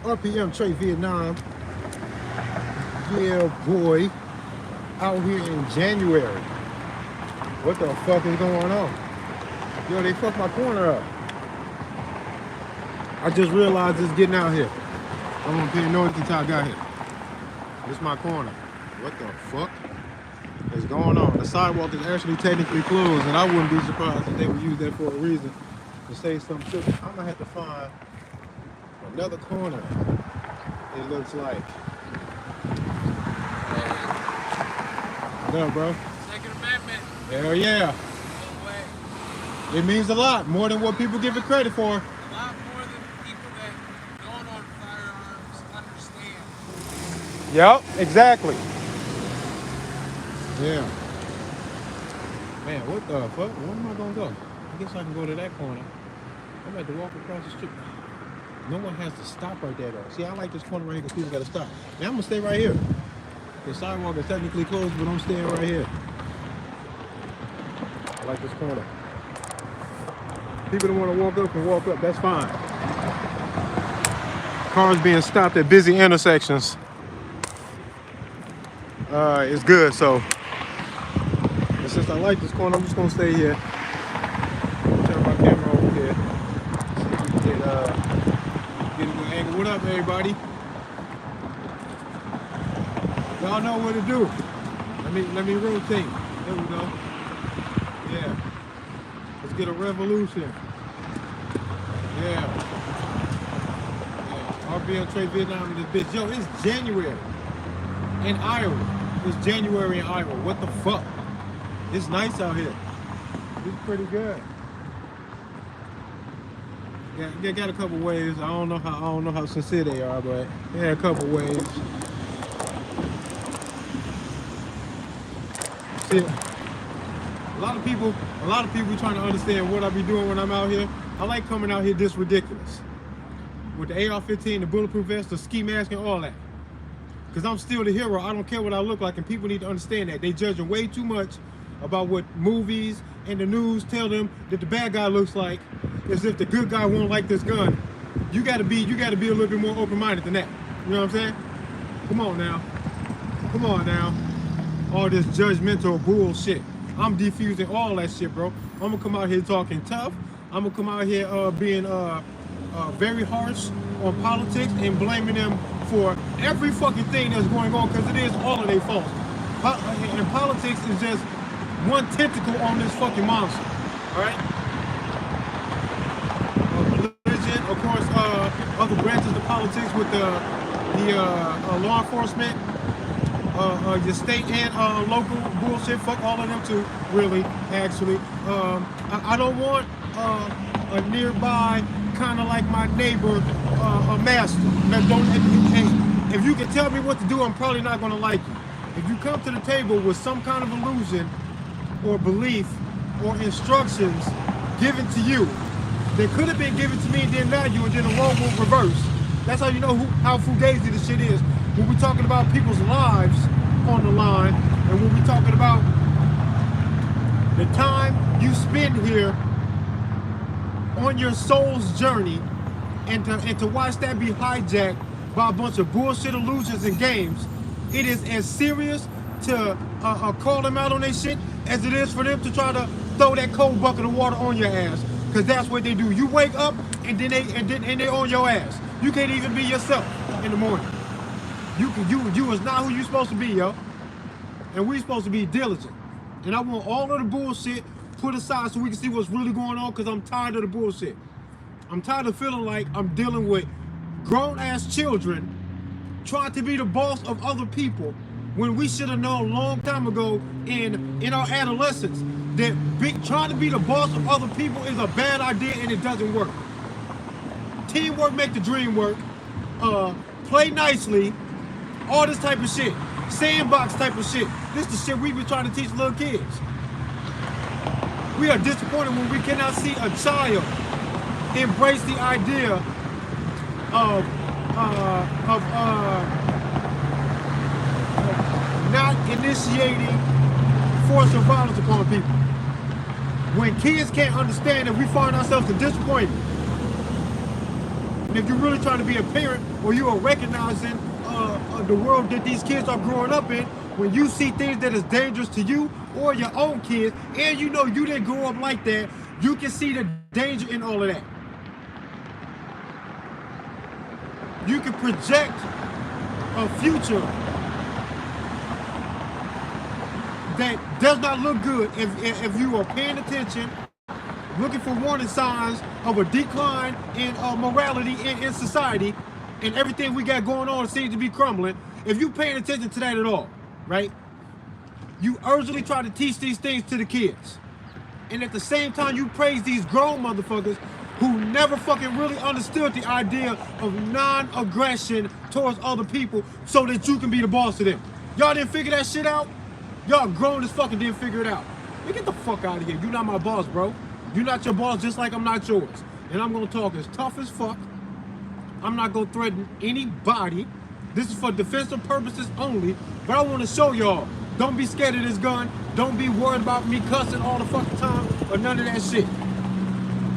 RPM Trade Vietnam. Yeah, boy. Out here in January. What the fuck is going on? Yo, they fucked my corner up. I just realized it's getting out here. I won't pay no attention until I got here. This is my corner. What the fuck is going on? The sidewalk is actually technically closed, and I wouldn't be surprised if they would use that for a reason to say something to me. I'm gonna have to find another corner, it looks like. What up, bro? Second Amendment. Hell yeah. No way. It means a lot, more than what people give it credit for. A lot more than people that don't own firearms understand. Yep, exactly. Yeah. Man, what the fuck? Where am I gonna go? I guess I can go to that corner. I'm about to walk across the street. No one has to stop right there though. See, I like this corner right here because people gotta stop. Now I'm gonna stay right here. The sidewalk is technically closed, but I'm staying right here. I like this corner. People that want to walk up can walk up, that's fine. Cars being stopped at busy intersections is good, so. And since I like this corner, I'm just gonna stay here. Turn my camera over here. See if we can get a good angle. What up, everybody? Y'all know what to do. Let me rotate. There we go. Yeah. Let's get a revolution. Yeah. RPM Trade Vietnam in this bitch. Yo, it's January in Iowa. It's January in Iowa. What the fuck? It's nice out here. It's pretty good. Yeah, they got a couple waves. I don't know how sincere they are, but they had a couple waves. See, a lot of people trying to understand what I be doing when I'm out here. I like coming out here this ridiculous. With the AR-15, the bulletproof vest, the ski mask, and all that. Because I'm still the hero. I don't care what I look like, and people need to understand that. They judging way too much about what movies and the news tell them that the bad guy looks like, as if the good guy won't like this gun. You gotta be a little bit more open-minded than that. You know what I'm saying? Come on now. Come on now. All this judgmental bullshit. I'm defusing all that shit, bro. I'm gonna come out here talking tough. I'm gonna come out here being very harsh on politics and blaming them for every fucking thing that's going on, because it is all of their fault. And politics is just one tentacle on this fucking monster, all right? Religion, of course, other branches of politics with the law enforcement, your state and local bullshit. Fuck all of them too, really, actually. I don't want a nearby, kind of like my neighbor, a master. If you can tell me what to do, I'm probably not going to like you. If you come to the table with some kind of illusion or belief or instructions given to you that could have been given to me and then value, and then the role will reverse. That's how you know how fugazi this shit is. When we're talking about people's lives on the line, and when we're talking about the time you spend here on your soul's journey, and to watch that be hijacked by a bunch of bullshit illusions and games, it is as serious to call them out on their shit as it is for them to try to throw that cold bucket of water on your ass, because that's what they do. You wake up and then they on your ass. You can't even be yourself in the morning. You is not who you supposed to be, yo. And we supposed to be diligent. And I want all of the bullshit put aside so we can see what's really going on, because I'm tired of the bullshit. I'm tired of feeling like I'm dealing with grown-ass children trying to be the boss of other people, when we should have known a long time ago in our adolescence that trying to be the boss of other people is a bad idea and it doesn't work. Teamwork make the dream work. Play nicely. All this type of shit. Sandbox type of shit. This is the shit we've been trying to teach little kids. We are disappointed when we cannot see a child embrace the idea of not initiating force or violence upon people. When kids can't understand that we find ourselves in disappointment, And if you're really trying to be a parent, or you are recognizing the world that these kids are growing up in, when you see things that is dangerous to you or your own kids, and you know you didn't grow up like that, you can see the danger in all of that. You can project a future that does not look good if you are paying attention, looking for warning signs of a decline in morality in society, and everything we got going on seems to be crumbling. If you paying attention to that at all, right? You urgently try to teach these things to the kids. And at the same time, you praise these grown motherfuckers who never fucking really understood the idea of non-aggression towards other people so that you can be the boss of them. Y'all didn't figure that shit out? Y'all grown as fucking didn't figure it out. Man, get the fuck out of here. You're not my boss, bro. You're not your boss, just like I'm not yours. And I'm gonna talk as tough as fuck. I'm not gonna threaten anybody. This is for defensive purposes only. But I wanna show y'all, don't be scared of this gun. Don't be worried about me cussing all the fucking time or none of that shit.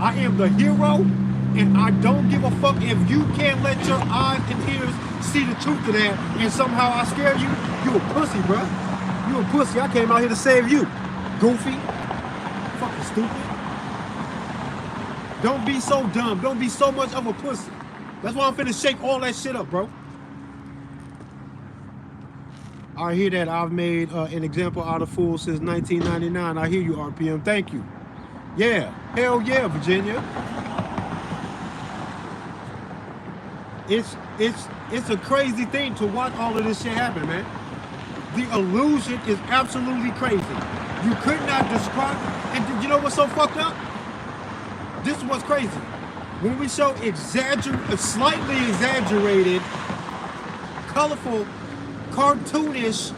I am the hero, and I don't give a fuck if you can't let your eyes and ears see the truth of that, and somehow I scare you. You a pussy, bruh. You a pussy. I came out here to save you. Goofy. Fucking stupid. Don't be so dumb. Don't be so much of a pussy. That's why I'm finna shake all that shit up, bro. I hear that I've made an example out of fools since 1999. I hear you, RPM. Thank you. Yeah. Hell yeah, Virginia. It's a crazy thing to watch all of this shit happen, man. The illusion is absolutely crazy. You could not describe, and you know what's so fucked up? This is what's crazy. When we show slightly exaggerated, colorful, cartoonish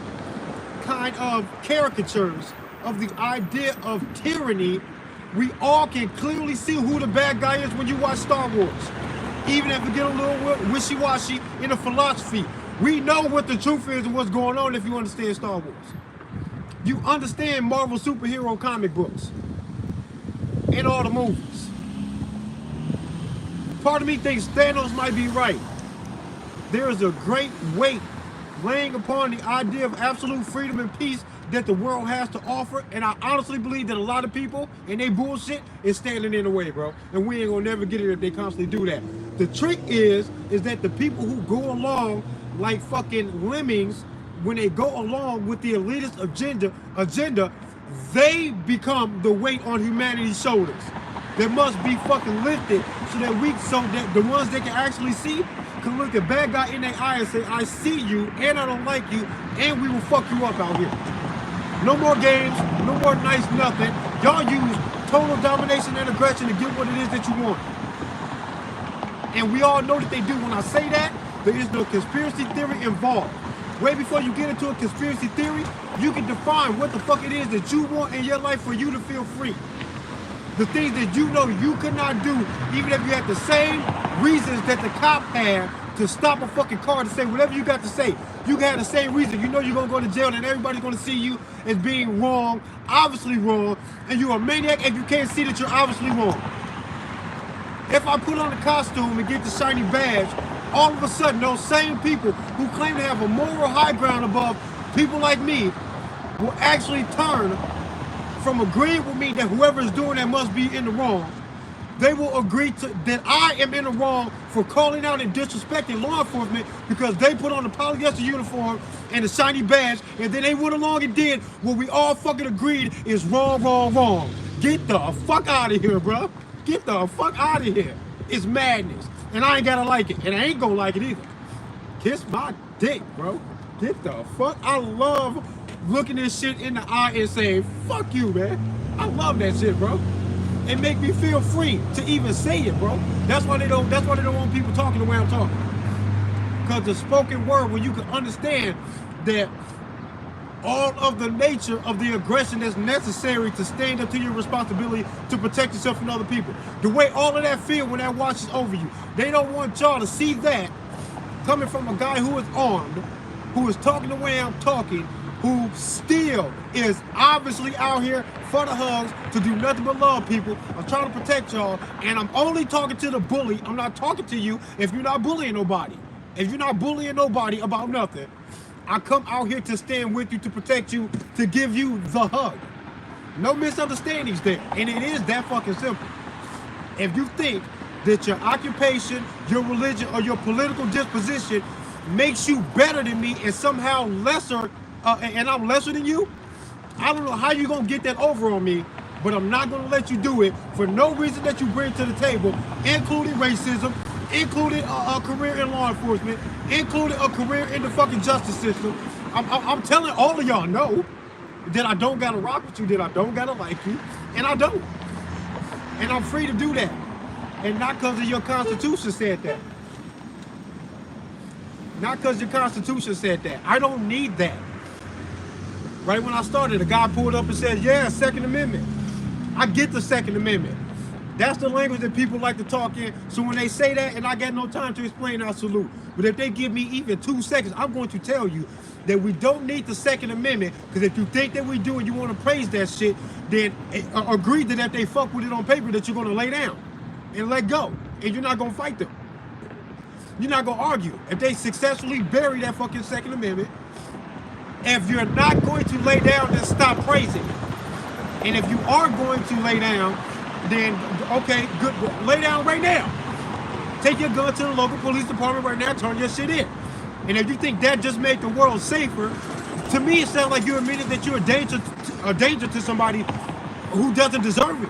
kind of caricatures of the idea of tyranny, we all can clearly see who the bad guy is when you watch Star Wars. Even if we get a little wishy-washy in the philosophy, we know what the truth is and what's going on if you understand Star Wars. You understand Marvel superhero comic books and all the movies. Part of me thinks Thanos might be right. There is a great weight laying upon the idea of absolute freedom and peace that the world has to offer, and I honestly believe that a lot of people and they bullshit is standing in the way, bro. And we ain't gonna never get it if they constantly do that. The trick is that the people who go along like fucking lemmings, when they go along with the elitist agenda, they become the weight on humanity's shoulders that must be fucking lifted so that the ones that can actually see can look the bad guy in their eye and say, I see you and I don't like you and we will fuck you up out here. No more games, no more nice nothing. Y'all use total domination and aggression to get what it is that you want. And we all know that they do. When I say that, there is no conspiracy theory involved. Way before you get into a conspiracy theory, you can define what the fuck it is that you want in your life for you to feel free. The things that you know you could not do, even if you had the same reasons that the cop had to stop a fucking car to say whatever you got to say. You can have the same reason. You know you're going to go to jail and everybody's going to see you as being wrong, obviously wrong, and you're a maniac if you can't see that you're obviously wrong. If I put on the costume and get the shiny badge, all of a sudden those same people who claim to have a moral high ground above people like me will actually turn from agreeing with me that whoever is doing that must be in the wrong. They will agree that I am in the wrong for calling out and disrespecting law enforcement because they put on the polyester uniform and the shiny badge, and then they went along and did what we all fucking agreed is wrong, wrong, wrong. Get the fuck out of here, bro. Get the fuck out of here. It's madness. And I ain't gotta like it. And I ain't gonna like it either. Kiss my dick, bro. Get the fuck. I love looking this shit in the eye and saying, fuck you, man. I love that shit, bro. It make me feel free to even say it, bro. That's why they don't want people talking the way I'm talking. Because the spoken word, when you can understand that all of the nature of the aggression that's necessary to stand up to your responsibility to protect yourself from other people. The way all of that feel when that watches over you. They don't want y'all to see that coming from a guy who is armed, who is talking the way I'm talking, who still is obviously out here for the hugs to do nothing but love people. I'm trying to protect y'all, and I'm only talking to the bully. I'm not talking to you if you're not bullying nobody. If you're not bullying nobody about nothing, I come out here to stand with you, to protect you, to give you the hug. No misunderstandings there, and it is that fucking simple. If you think that your occupation, your religion, or your political disposition makes you better than me and somehow lesser, and I'm lesser than you, I don't know how you're gonna get that over on me, but I'm not gonna let you do it for no reason that you bring to the table, including racism, including a career in law enforcement, including a career in the fucking justice system. I'm telling all of y'all no, that I don't gotta rock with you, that I don't gotta like you, and I don't. And I'm free to do that. And not because of your Constitution said that. Not because your Constitution said that. I don't need that. Right when I started, a guy pulled up and said, yeah, Second Amendment. I get the Second Amendment. That's the language that people like to talk in. So when they say that, and I got no time to explain, I salute. But if they give me even 2 seconds, I'm going to tell you that we don't need the Second Amendment, because if you think that we do and you want to praise that shit, then agree that if they fuck with it on paper, that you're going to lay down and let go. And you're not going to fight them. You're not going to argue. If they successfully bury that fucking Second Amendment, if you're not going to lay down, then stop praising it. And if you are going to lay down, then okay, good, lay down right now. Take your gun to the local police department right now, turn your shit in. And if you think that just made the world safer, to me it sounds like you admitted that you're a danger to somebody who doesn't deserve it.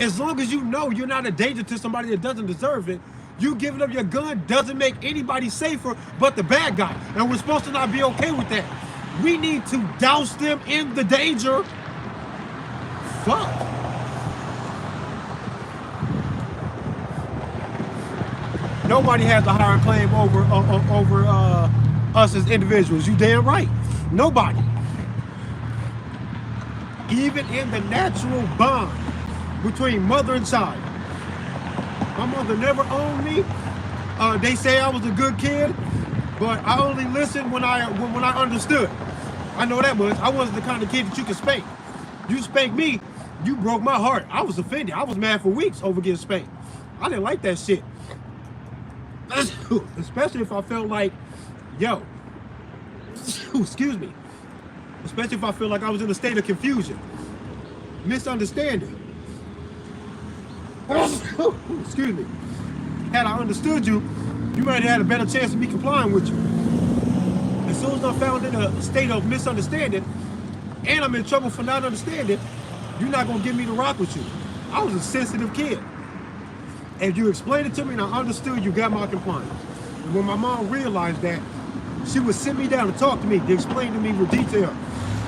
As long as you know you're not a danger to somebody that doesn't deserve it, you giving up your gun doesn't make anybody safer but the bad guy. And we're supposed to not be okay with that. We need to douse them in the danger. Fuck. Nobody has a higher claim over us as individuals. You damn right. Nobody. Even in the natural bond between mother and child. My mother never owned me. They say I was a good kid, but I only listened when I understood. I know that much. I wasn't the kind of kid that you could spank. You spanked me, you broke my heart. I was offended. I was mad for weeks over getting spanked. I didn't like that shit. Especially if I felt like, yo, excuse me. Especially if I feel like I was in a state of confusion, misunderstanding. Excuse me. Had I understood you, you might have had a better chance of me complying with you. As soon as I'm found in a state of misunderstanding, and I'm in trouble for not understanding, you're not gonna give me the rock with you. I was a sensitive kid. And you explained it to me and I understood, you got my compliance. And when my mom realized that, she would sit me down and talk to me, to explain to me with detail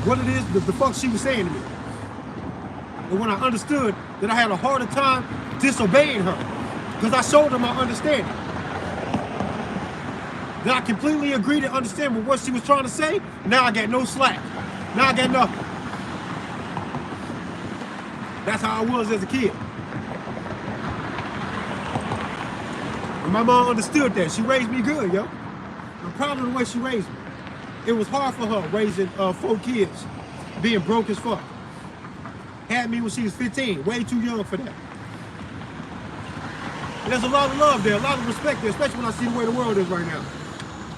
what it is, the fuck she was saying to me. And when I understood that I had a harder time disobeying her, because I showed her my understanding. That I completely agreed and understand with what she was trying to say, now I got no slack. Now I got nothing. That's how I was as a kid. And my mom understood that. She raised me good, yo. I'm proud of the way she raised me. It was hard for her raising 4 kids, being broke as fuck. Had me when she was 15, way too young for that. And there's a lot of love there, a lot of respect there, especially when I see the way the world is right now.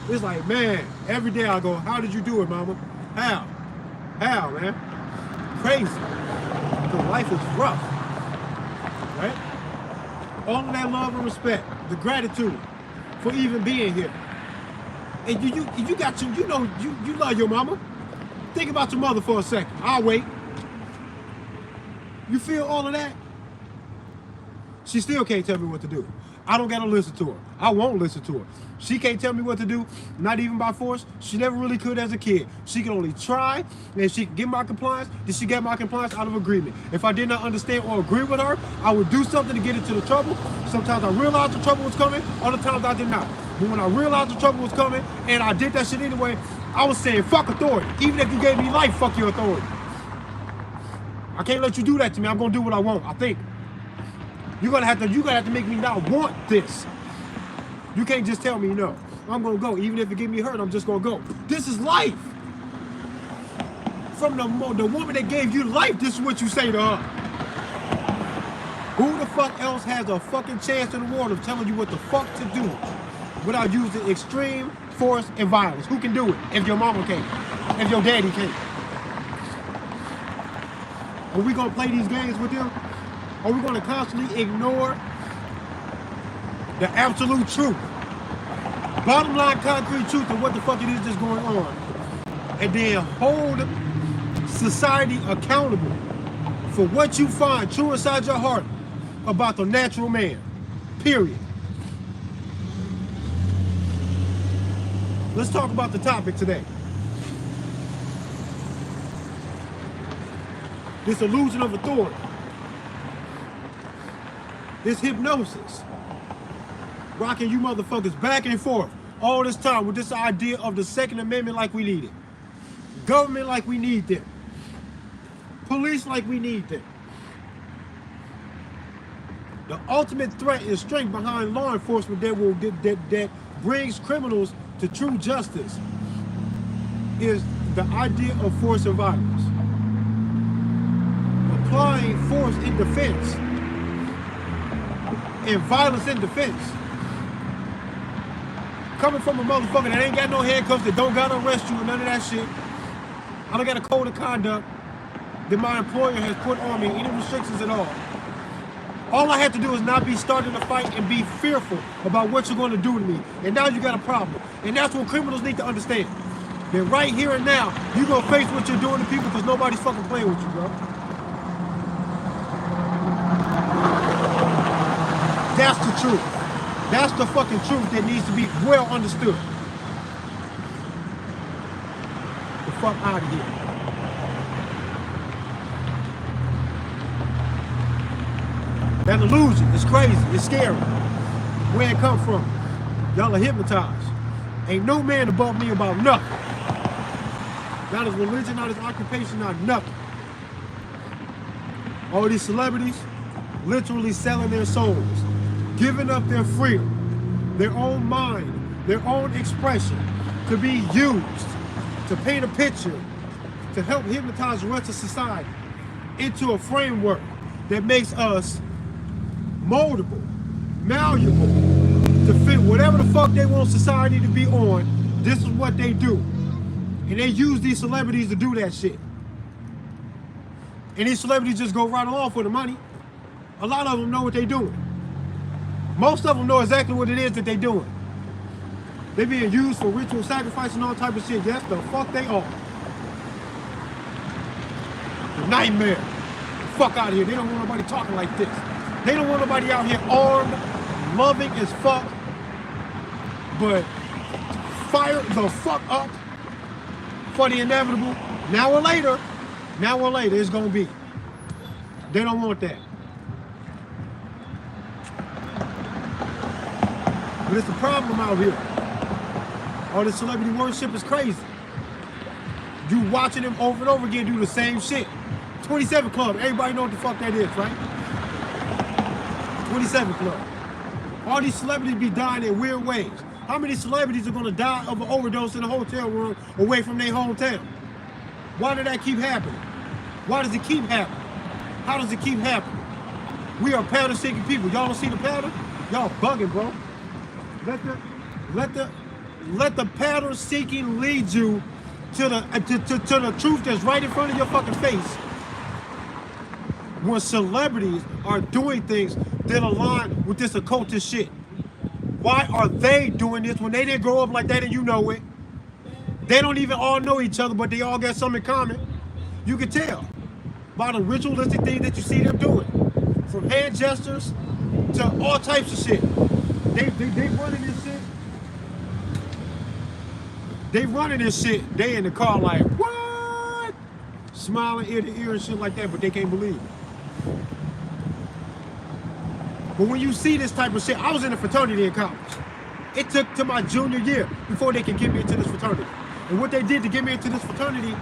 It's like, man, every day I go, how did you do it, mama? How? How, man? Crazy. Because life is rough, right? All of that love and respect, the gratitude for even being here. And you got to, you love your mama. Think about your mother for a second. I'll wait. You feel all of that? She still can't tell me what to do. I don't gotta listen to her. I won't listen to her. She can't tell me what to do, not even by force. She never really could as a kid. She can only try, and she can get my compliance. Did she get my compliance out of agreement? If I did not understand or agree with her, I would do something to get into the trouble. Sometimes I realized the trouble was coming, other times I did not. But when I realized the trouble was coming, and I did that shit anyway, I was saying, fuck authority. Even if you gave me life, fuck your authority. I can't let you do that to me. I'm gonna do what I want, I think. You're gonna have to make me not want this. You can't just tell me no. I'm gonna go. Even if it get me hurt, I'm just gonna go. This is life. from the woman that gave you life, this is what you say to her. Who the fuck else has a fucking chance in the world of telling you what the fuck to do without using extreme force and violence? Who can do it if your mama can't? If your daddy can't? Are we gonna play these games with them? Are we gonna constantly ignore the absolute truth? Bottom line, concrete truth of what the fuck it is that's going on. And then hold society accountable for what you find true inside your heart about the natural man. Period. Let's talk about the topic today. This illusion of authority. This hypnosis. Rocking you motherfuckers back and forth all this time with this idea of the Second Amendment like we need it. Government like we need them. Police like we need them. The ultimate threat and strength behind law enforcement that brings criminals to true justice is the idea of force and violence. Applying force in defense and violence in defense. Coming from a motherfucker that ain't got no handcuffs, that don't gotta arrest you or none of that shit. I don't got a code of conduct that my employer has put on me, any restrictions at all. All I have to do is not be starting a fight and be fearful about what you're going to do to me. And now you got a problem. And that's what criminals need to understand. That right here and now, you're going to face what you're doing to people because nobody's fucking playing with you, bro. That's the truth. That's the fucking truth that needs to be well understood. The fuck out of here. That illusion is crazy. It's scary. Where it come from? Y'all are hypnotized. Ain't no man above me about nothing. Not his religion, not his occupation, not nothing. All these celebrities literally selling their souls, giving up their freedom, their own mind, their own expression to be used to paint a picture to help hypnotize the rest of society into a framework that makes us moldable, malleable, to fit whatever the fuck they want society to be on. This is what they do. And they use these celebrities to do that shit. And these celebrities just go right along for the money. A lot of them know what they're doing. Most of them know exactly what it is that they're doing. They're being used for ritual sacrifice and all type of shit. Yes, the fuck they are. The nightmare. The fuck out of here. They don't want nobody talking like this. They don't want nobody out here armed, loving as fuck, but fire the fuck up for the inevitable. Now or later, it's gonna be. They don't want that. But it's a problem out here. All this celebrity worship is crazy. You watching them over and over again do the same shit. 27 Club, everybody know what the fuck that is, right? 27 Club. All these celebrities be dying in weird ways. How many celebrities are gonna die of an overdose in a hotel room away from their hometown? Why did that keep happening? Why does it keep happening? How does it keep happening? We are pattern-seeking people. Y'all don't see the pattern? Y'all bugging, bro. Let the pattern seeking lead you to the truth that's right in front of your fucking face. When celebrities are doing things that align with this occultist shit. Why are they doing this when they didn't grow up like that and you know it? They don't even all know each other, but they all got something in common. You can tell by the ritualistic things that you see them doing. From hand gestures to all types of shit. They running this shit. They running this shit. They in the car like, what? Smiling ear to ear and shit like that, but they can't believe it. But when you see this type of shit, I was in a fraternity in college. It took to my junior year before they could get me into this fraternity. And what they did to get me into this fraternity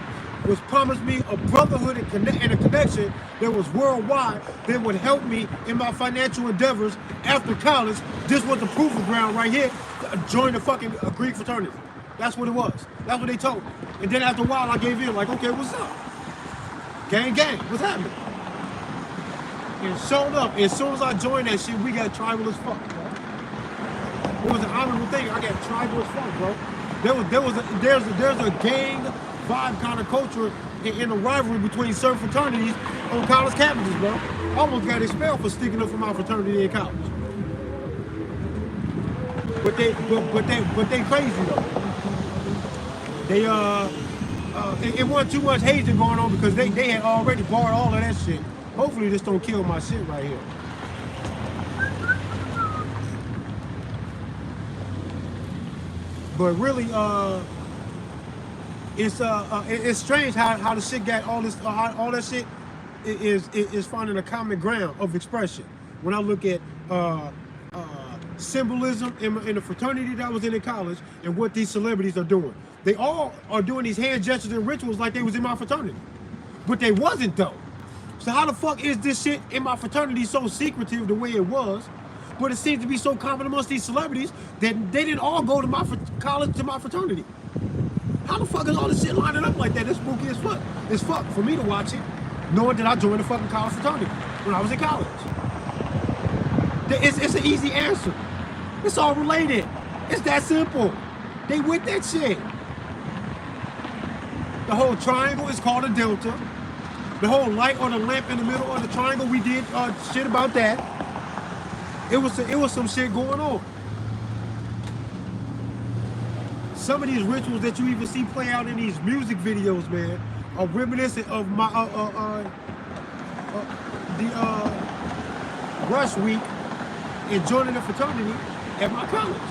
was promise me a brotherhood and a connection that was worldwide that would help me in my financial endeavors after college. This was the proving ground right here to join the fucking Greek fraternity. That's what it was. That's what they told me. And then after a while, I gave in, like, okay, what's up? Gang, gang, what's happening? And showed up. As soon as I joined that shit, we got tribal as fuck, bro. It was an honorable thing. I got tribal as fuck, bro. There's a gang vibe kind of culture in the rivalry between certain fraternities on college campuses, bro. I almost got expelled for sticking up for my fraternity in college. But they crazy though. They it wasn't too much hazing going on because they had already barred all of that shit. Hopefully this don't kill my shit right here. But really, it's strange how the shit got all this, all that shit is finding a common ground of expression. When I look at symbolism in the fraternity that I was in college and what these celebrities are doing, they all are doing these hand gestures and rituals like they was in my fraternity, but they wasn't though. So how the fuck is this shit in my fraternity so secretive the way it was? But it seems to be so common amongst these celebrities that they didn't all go to my college, to my fraternity. How the fuck is all this shit lining up like that? It's spooky as fuck. It's fuck for me to watch it, knowing that I joined the fucking college fraternity when I was in college. It's an easy answer. It's all related. It's that simple. They with that shit. The whole triangle is called a delta. The whole light or the lamp in the middle of the triangle, we did shit about that. It was some shit going on. Some of these rituals that you even see play out in these music videos, man, are reminiscent of my rush week and joining the fraternity at my college.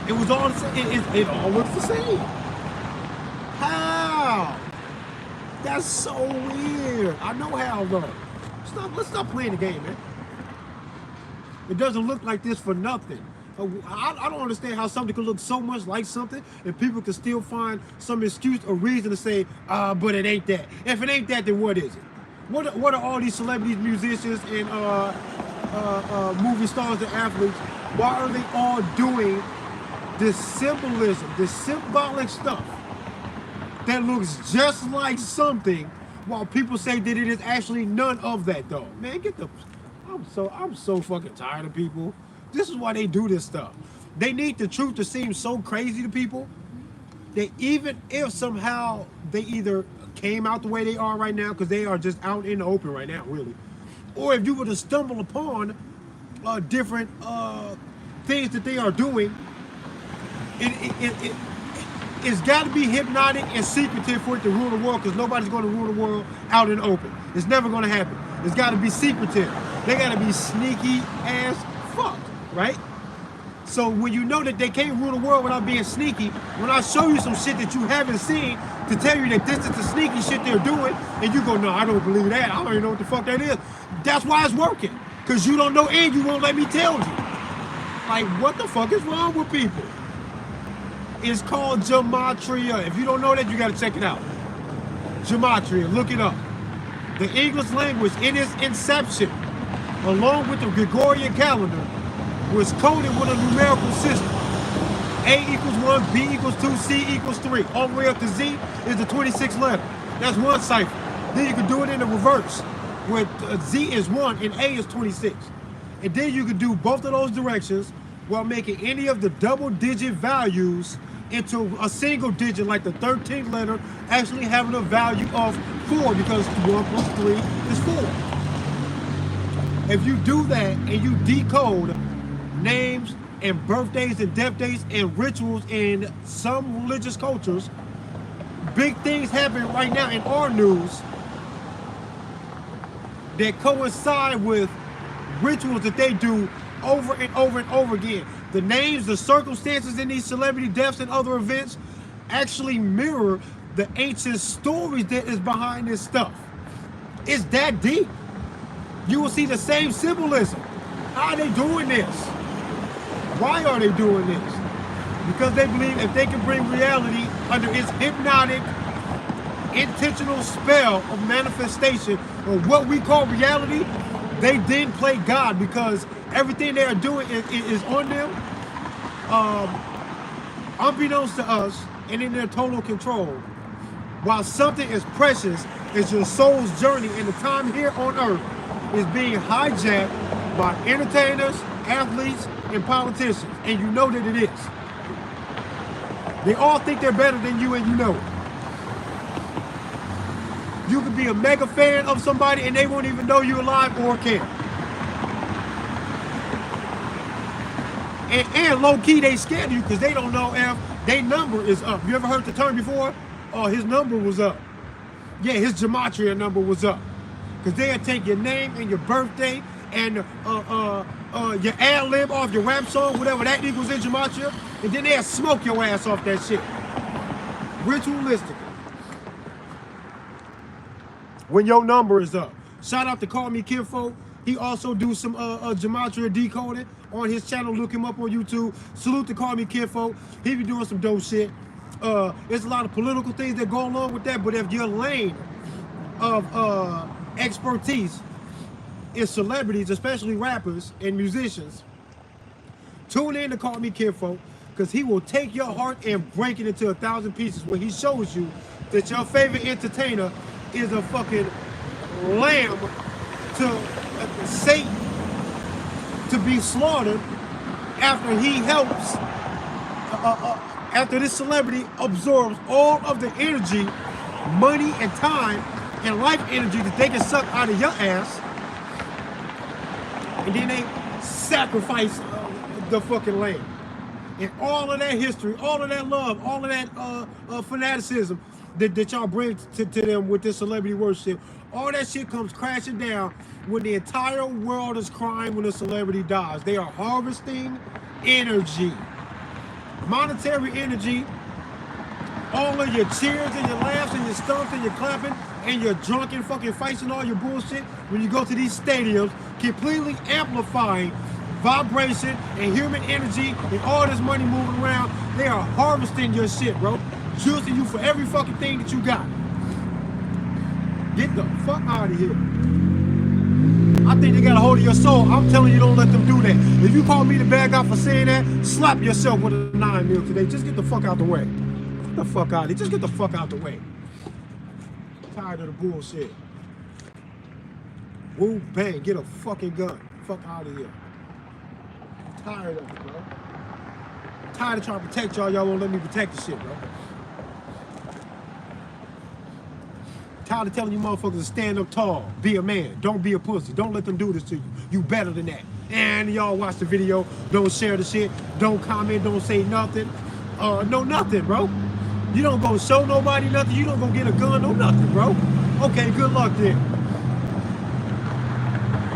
It was all the same. It all looks the same. How? That's so weird. I know how though. Let's stop playing the game, man. It doesn't look like this for nothing. I don't understand how something could look so much like something and people can still find some excuse or reason to say, but it ain't that. If it ain't that, then what is it? What are all these celebrities, musicians, and movie stars and athletes, why are they all doing this symbolism, this symbolic stuff that looks just like something while people say that it is actually none of that though? Man, get the... I'm so fucking tired of people. This is why they do this stuff. They need the truth to seem so crazy to people that even if somehow they either came out the way they are right now, because they are just out in the open right now, really, or if you were to stumble upon different things that they are doing, it's got to be hypnotic and secretive for it to rule the world, because nobody's going to rule the world out in the open. It's never going to happen. It's got to be secretive. They got to be sneaky as fuck, right? So when you know that they can't rule the world without being sneaky, when I show you some shit that you haven't seen to tell you that this is the sneaky shit they're doing, and you go, no, I don't believe that. I don't even know what the fuck that is. That's why it's working. Because you don't know and you won't let me tell you. Like, what the fuck is wrong with people? It's called gematria. If you don't know that, you got to check it out. Gematria, look it up. The English language, in its inception, along with the Gregorian calendar, was coded with a numerical system. A equals 1, B equals 2, C equals 3. All the way up to Z is the 26th letter. That's one cipher. Then you can do it in the reverse, where Z is 1 and A is 26. And then you can do both of those directions while making any of the double-digit values into a single digit, like the 13th letter actually having a value of 4, because 1 plus 3 is 4. If you do that and you decode names and birthdays and death dates and rituals in some religious cultures, big things happen right now in our news that coincide with rituals that they do over and over and over again. The names, the circumstances in these celebrity deaths and other events actually mirror the ancient stories that is behind this stuff. It's that deep. You will see the same symbolism. How are they doing this? Why are they doing this? Because they believe if they can bring reality under its hypnotic, intentional spell of manifestation, or what we call reality, they then play God, because everything they are doing is on them, unbeknownst to us, and in their total control. While something as precious as your soul's journey and the time here on earth is being hijacked by entertainers, athletes, and politicians, and you know that it is. They all think they're better than you, and you know it. You could be a mega fan of somebody and they won't even know you're alive or care. And low-key, they scared of you because they don't know if their number is up. You ever heard the term before? Oh, his number was up. Yeah, his gematria number was up. Because they'll take your name and your birthday and your ad-lib off your rap song, whatever that equals in gematria, and then they'll smoke your ass off that shit. Ritualistic. When your number is up. Shout out to Call Me Kinfolk. He also do some gematria decoding on his channel. Look him up on YouTube. Salute to Call Me Kinfolk. He be doing some dope shit. There's a lot of political things that go along with that, but if your lane of expertise is celebrities, especially rappers and musicians, tune in to Call Me Kinfolk, because he will take your heart and break it into 1,000 pieces when he shows you that your favorite entertainer is a fucking lamb to Satan to be slaughtered after he helps, after this celebrity absorbs all of the energy, money, and time, and life energy that they can suck out of your ass, and then they sacrifice the fucking lamb. And all of that history, all of that love, all of that fanaticism that y'all bring to them with this celebrity worship, all that shit comes crashing down when the entire world is crying when a celebrity dies. They are harvesting energy, monetary energy. All of your cheers and your laughs and your stomps and your clapping and your drunken fucking fights and all your bullshit when you go to these stadiums, completely amplifying vibration and human energy and all this money moving around. They are harvesting your shit, bro. Juicing you for every fucking thing that you got. Get the fuck out of here. I think they got a hold of your soul. I'm telling you, don't let them do that. If you call me the bad guy for saying that, slap yourself with a 9mm today. Just get the fuck out the way. Get the fuck out of here. Just get the fuck out the way. I'm tired of the bullshit. Woo, bang, get a fucking gun. Fuck out of here. I'm tired of it, bro. I'm tired of trying to protect y'all. Y'all won't let me protect the shit, bro. Tired of telling you motherfuckers to stand up tall, be a man, don't be a pussy, don't let them do this to you. You better than that. And y'all watch the video, don't share the shit, don't comment, don't say nothing. No nothing, bro. You don't go show nobody nothing, you don't go get a gun, no nothing, bro. Okay, good luck then.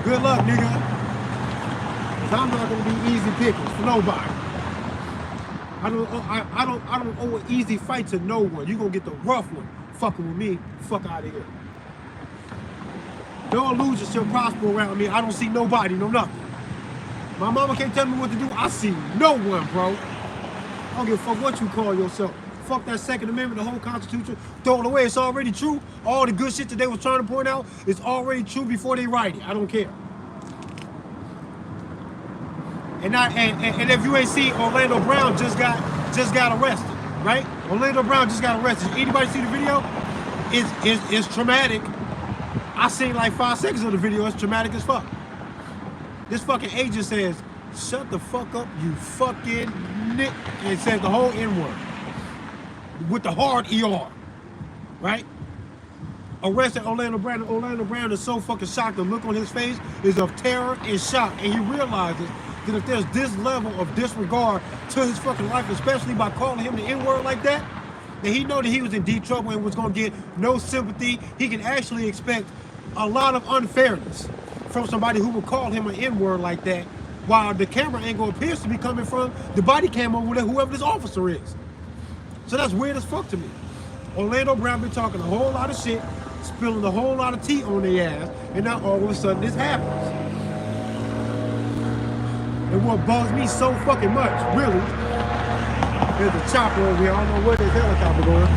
Good luck, nigga. 'Cause I'm not gonna be easy pickings for nobody. I don't owe an easy fight to no one. You gonna get the rough one. Fucking with me, fuck out of here. No illusions shall prosper around me. I don't see nobody, no nothing. My mama can't tell me what to do. I see no one, bro. I don't give a fuck what you call yourself. Fuck that Second Amendment, the whole Constitution. Throw it away. It's already true. All the good shit that they was trying to point out is already true before they write it. I don't care. And if you ain't seen, Orlando Brown just got arrested, right? Orlando Brown just got arrested. Anybody see the video? It's traumatic. I seen like 5 seconds of the video. It's traumatic as fuck. This fucking agent says, "Shut the fuck up, you fucking nick," and it says the whole N-word with the hard ER, right? Arrested Orlando Brown. Orlando Brown is so fucking shocked. The look on his face is of terror and shock, and he realizes that if there's this level of disregard to his fucking life, especially by calling him the N-word like that, then he know that he was in deep trouble and was gonna get no sympathy. He can actually expect a lot of unfairness from somebody who would call him an N-word like that, while the camera angle appears to be coming from the body cam over there, whoever this officer is. So that's weird as fuck to me. Orlando Brown been talking a whole lot of shit, spilling a whole lot of tea on their ass, and now all of a sudden this happens. And what bugs me so fucking much, really, there's a chopper over here. I don't know where this helicopter going.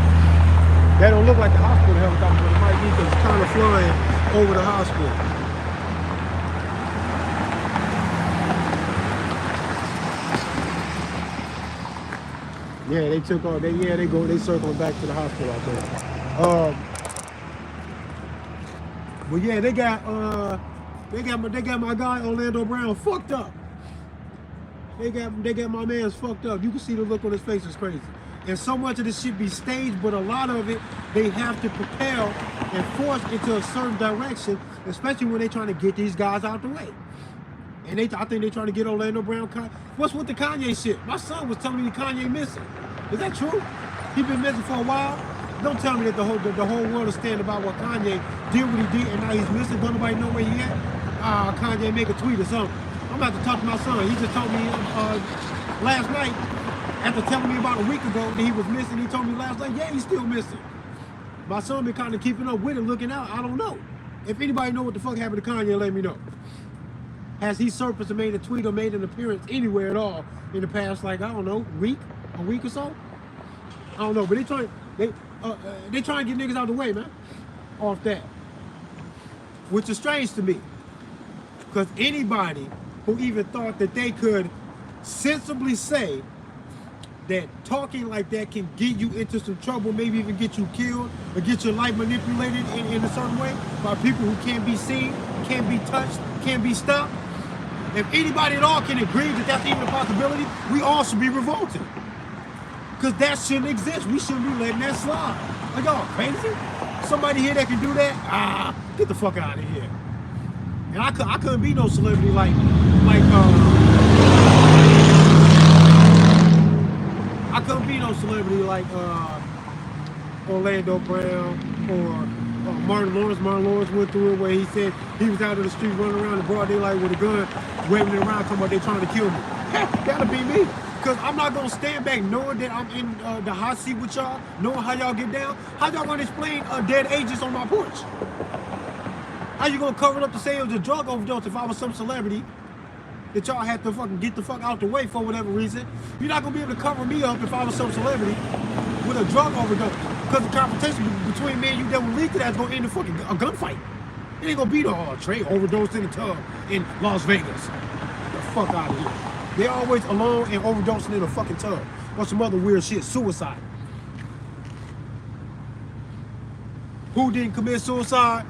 That don't look like the hospital helicopter, but it might be because it's kind of flying over the hospital. Yeah, they took off. They circling back to the hospital out there. But yeah, they got my guy Orlando Brown fucked up. They got my man's fucked up. You can see the look on his face is crazy. And so much of this shit be staged, but a lot of it they have to propel and force into a certain direction, especially when they trying to get these guys out the way. And I think they trying to get Orlando Brown. What's with the Kanye shit? My son was telling me Kanye missing. Is that true? He been missing for a while. Don't tell me that the whole world is standing about what Kanye did what he did and now he's missing. Don't nobody know where he at. Kanye make a tweet or something. I'm about to talk to my son. He just told me last night, after telling me about a week ago that he was missing, he told me last night, yeah, he's still missing. My son been kind of keeping up with it, looking out. I don't know. If anybody know what the fuck happened to Kanye, let me know. Has he surfaced and made a tweet or made an appearance anywhere at all in the past, like, I don't know, a week or so? I don't know, but they trying to get niggas out of the way, man, off that. Which is strange to me. Because anybody who even thought that they could sensibly say that talking like that can get you into some trouble, maybe even get you killed or get your life manipulated in a certain way by people who can't be seen, can't be touched, can't be stopped. If anybody at all can agree that that's even a possibility, we all should be revolted. Because that shouldn't exist. We shouldn't be letting that slide. Are y'all crazy? Somebody here that can do that? Get the fuck out of here. And I couldn't be no celebrity like I couldn't be no celebrity like Orlando Brown or Martin Lawrence. Martin Lawrence went through it where he said he was out in the street running around in broad daylight with a gun, waving it around, talking about they trying to kill me. That'll be me. Because I'm not going to stand back knowing that I'm in the hot seat with y'all, knowing how y'all get down. How y'all going to explain dead agents on my porch? How you going to cover up to say it was a drug overdose if I was some celebrity that y'all had to fucking get the fuck out the way for whatever reason? You're not going to be able to cover me up if I was some celebrity with a drug overdose. Because the confrontation between me and you that will lead to that is going to end in fucking a gunfight. It ain't going to be no Trey overdosed in a tub in Las Vegas. Get the fuck out of here. They always alone and overdosing in a fucking tub. Or some other weird shit. Suicide. Who didn't commit suicide?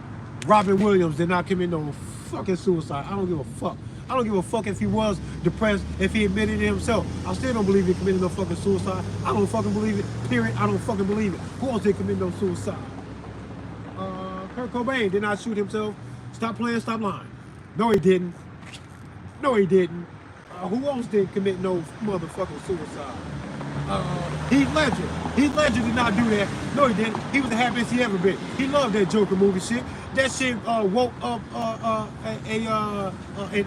Robin Williams did not commit no fucking suicide. I don't give a fuck. I don't give a fuck if he was depressed, if he admitted it himself. I still don't believe he committed no fucking suicide. I don't fucking believe it. Period. I don't fucking believe it. Who else did commit no suicide? Kurt Cobain did not shoot himself. Stop playing, stop lying. No, he didn't. No, he didn't. Who else did commit no motherfucking suicide? Heath Ledger. Heath Ledger did not do that. No, he didn't. He was the happiest he ever been. He loved that Joker movie shit. That shit woke up an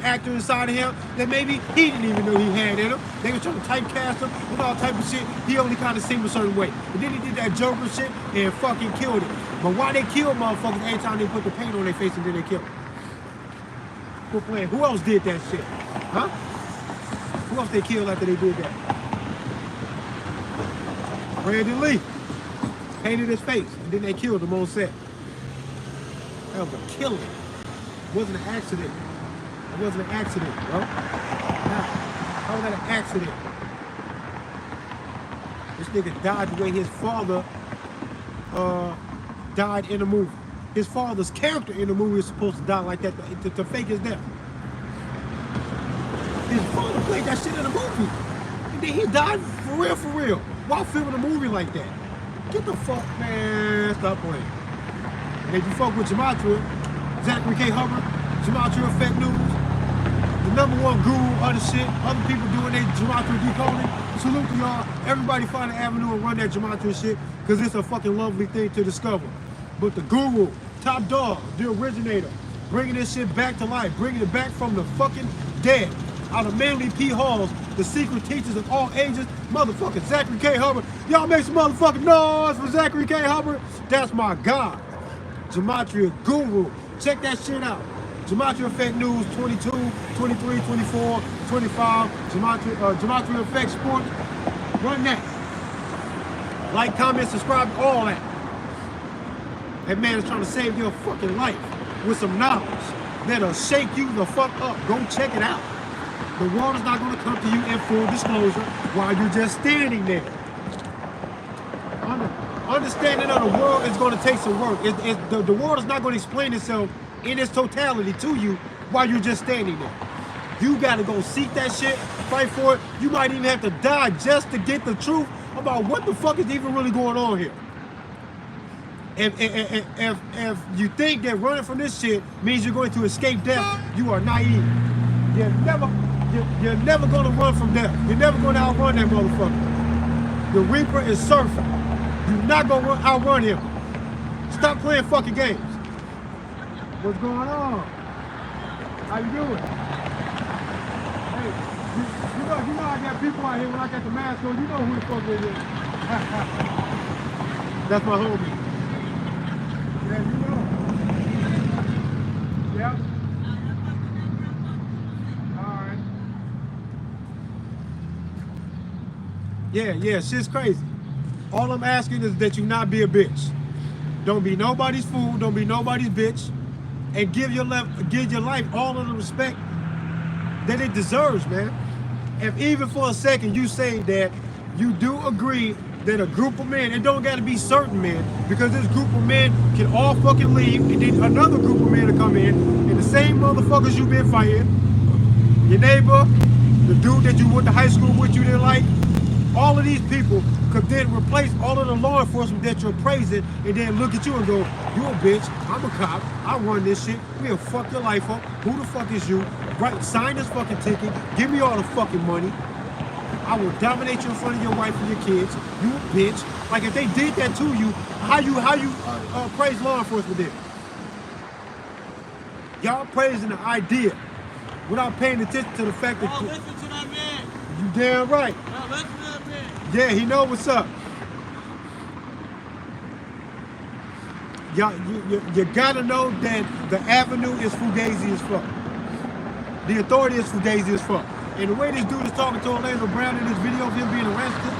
actor inside of him that maybe he didn't even know he had in him. They were trying to typecast him with all type of shit. He only kind of seemed a certain way. And then he did that Joker shit and fucking killed it. But why they kill motherfuckers every time they put the paint on their face and then they kill them? Quit playing. Who else did that shit? Huh? Who else they killed after they did that? Brandon Lee painted his face and then they killed him on set. That was a killing. It wasn't an accident. It wasn't an accident, bro. How was that an accident? This nigga died the way his father died in the movie. His father's character in the movie is supposed to die like that to fake his death. His father played that shit in the movie. And then he died for real, while filming a movie like that. Get the fuck, man, stop playing. And if you fuck with Gematria, Zachary K. Hubbard, Gematria Effect News, the #1 guru of the shit, other people doing their Gematria decoding, salute to y'all. Everybody find an avenue and run that Gematria shit, because it's a fucking lovely thing to discover. But the guru, top dog, the originator, bringing this shit back to life, bringing it back from the fucking dead, out of Manly P. Halls, the secret teachers of all ages, motherfucking Zachary K. Hubbard. Y'all make some motherfucking noise for Zachary K. Hubbard. That's my guy. Gematria Guru. Check that shit out. Gematria Effect News 22, 23, 24, 25. Gematria Effect Sports. Run that. Like, comment, subscribe, all that. That man is trying to save your fucking life with some knowledge that'll shake you the fuck up. Go check it out. The world is not going to come to you in full disclosure while you're just standing there. understanding of the world is going to take some work. The world is not going to explain itself in its totality to you while you're just standing there. You got to go seek that shit, fight for it. You might even have to die just to get the truth about what the fuck is even really going on here. If you think that running from this shit means you're going to escape death, you are naive. You're never going to run from death. You're never going to outrun that motherfucker. The Reaper is surfing. You're not going to outrun him. Stop playing fucking games. What's going on? How you doing? Hey, you know I got people out here when I got the mask on. You know who the fuck it is. That's my homie. Yeah, you know. Yeah. All right. Yeah, shit's crazy. All I'm asking is that you not be a bitch. Don't be nobody's fool. Don't be nobody's bitch. And give your life all of the respect that it deserves, man. If even for a second you say that you do agree that a group of men, it don't got to be certain men, because this group of men can all fucking leave, and then another group of men to come in, and the same motherfuckers you been fighting, your neighbor, the dude that you went to high school with you didn't like, all of these people could then replace all of the law enforcement that you're praising, and then look at you and go, you a bitch, I'm a cop, I run this shit, we'll fuck your life up, who the fuck is you? Right, sign this fucking ticket, give me all the fucking money, I will dominate you in front of your wife and your kids, you a bitch. Like if they did that to you, how you praise law enforcement then? Y'all praising the idea without paying attention to the fact that listen to that man. You damn right. Listen to that man. Yeah, he know what's up. Y'all, you gotta know that the avenue is fugazi as fuck. The authority is fugazi as fuck. And the way this dude is talking to Orlando Brown in this video of him being arrested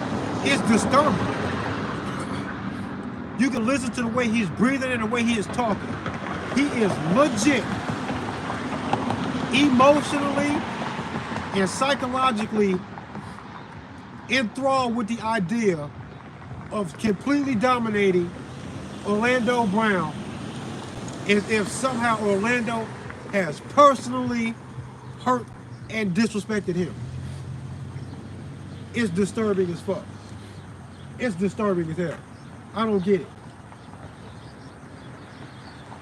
is disturbing. You can listen to the way he's breathing and the way he is talking. He is legit, emotionally and psychologically enthralled with the idea of completely dominating Orlando Brown, as if somehow Orlando has personally hurt and disrespected him. It's disturbing as fuck. It's disturbing as hell. I don't get it.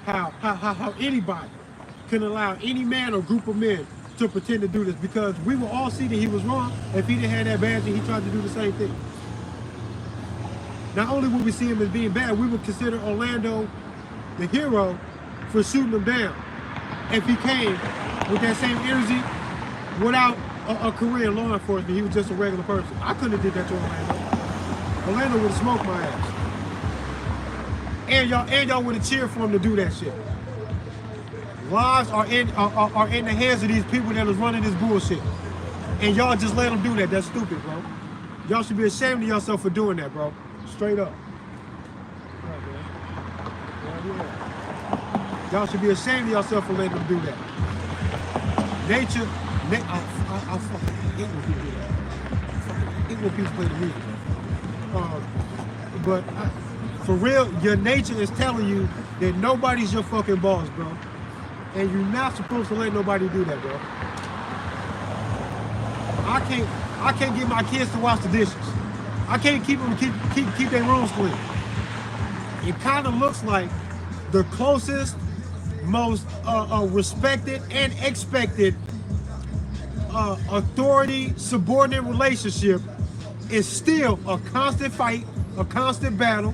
How anybody can allow any man or group of men to pretend to do this, because we will all see that he was wrong. If he didn't have that badge and he tried to do the same thing. Not only would we see him as being bad, we would consider Orlando the hero for shooting him down. If he came with that same energy without a career in law enforcement, he was just a regular person. I couldn't have did that to Orlando. Orlando would have smoked my ass. And y'all would have cheered for him to do that shit. Lives are in the hands of these people that is running this bullshit. And y'all just let them do that. That's stupid, bro. Y'all should be ashamed of yourself for doing that, bro. Straight up. Y'all should be ashamed of yourself for letting them do that. Nature, I fucking hate when people do that. I hate when people play the music. But for real, your nature is telling you that nobody's your fucking boss, bro. And you're not supposed to let nobody do that, bro. I can't get my kids to wash the dishes. I can't keep them keep their rooms clean. It kind of looks like the closest, most respected and expected authority subordinate relationship is still a constant fight, a constant battle,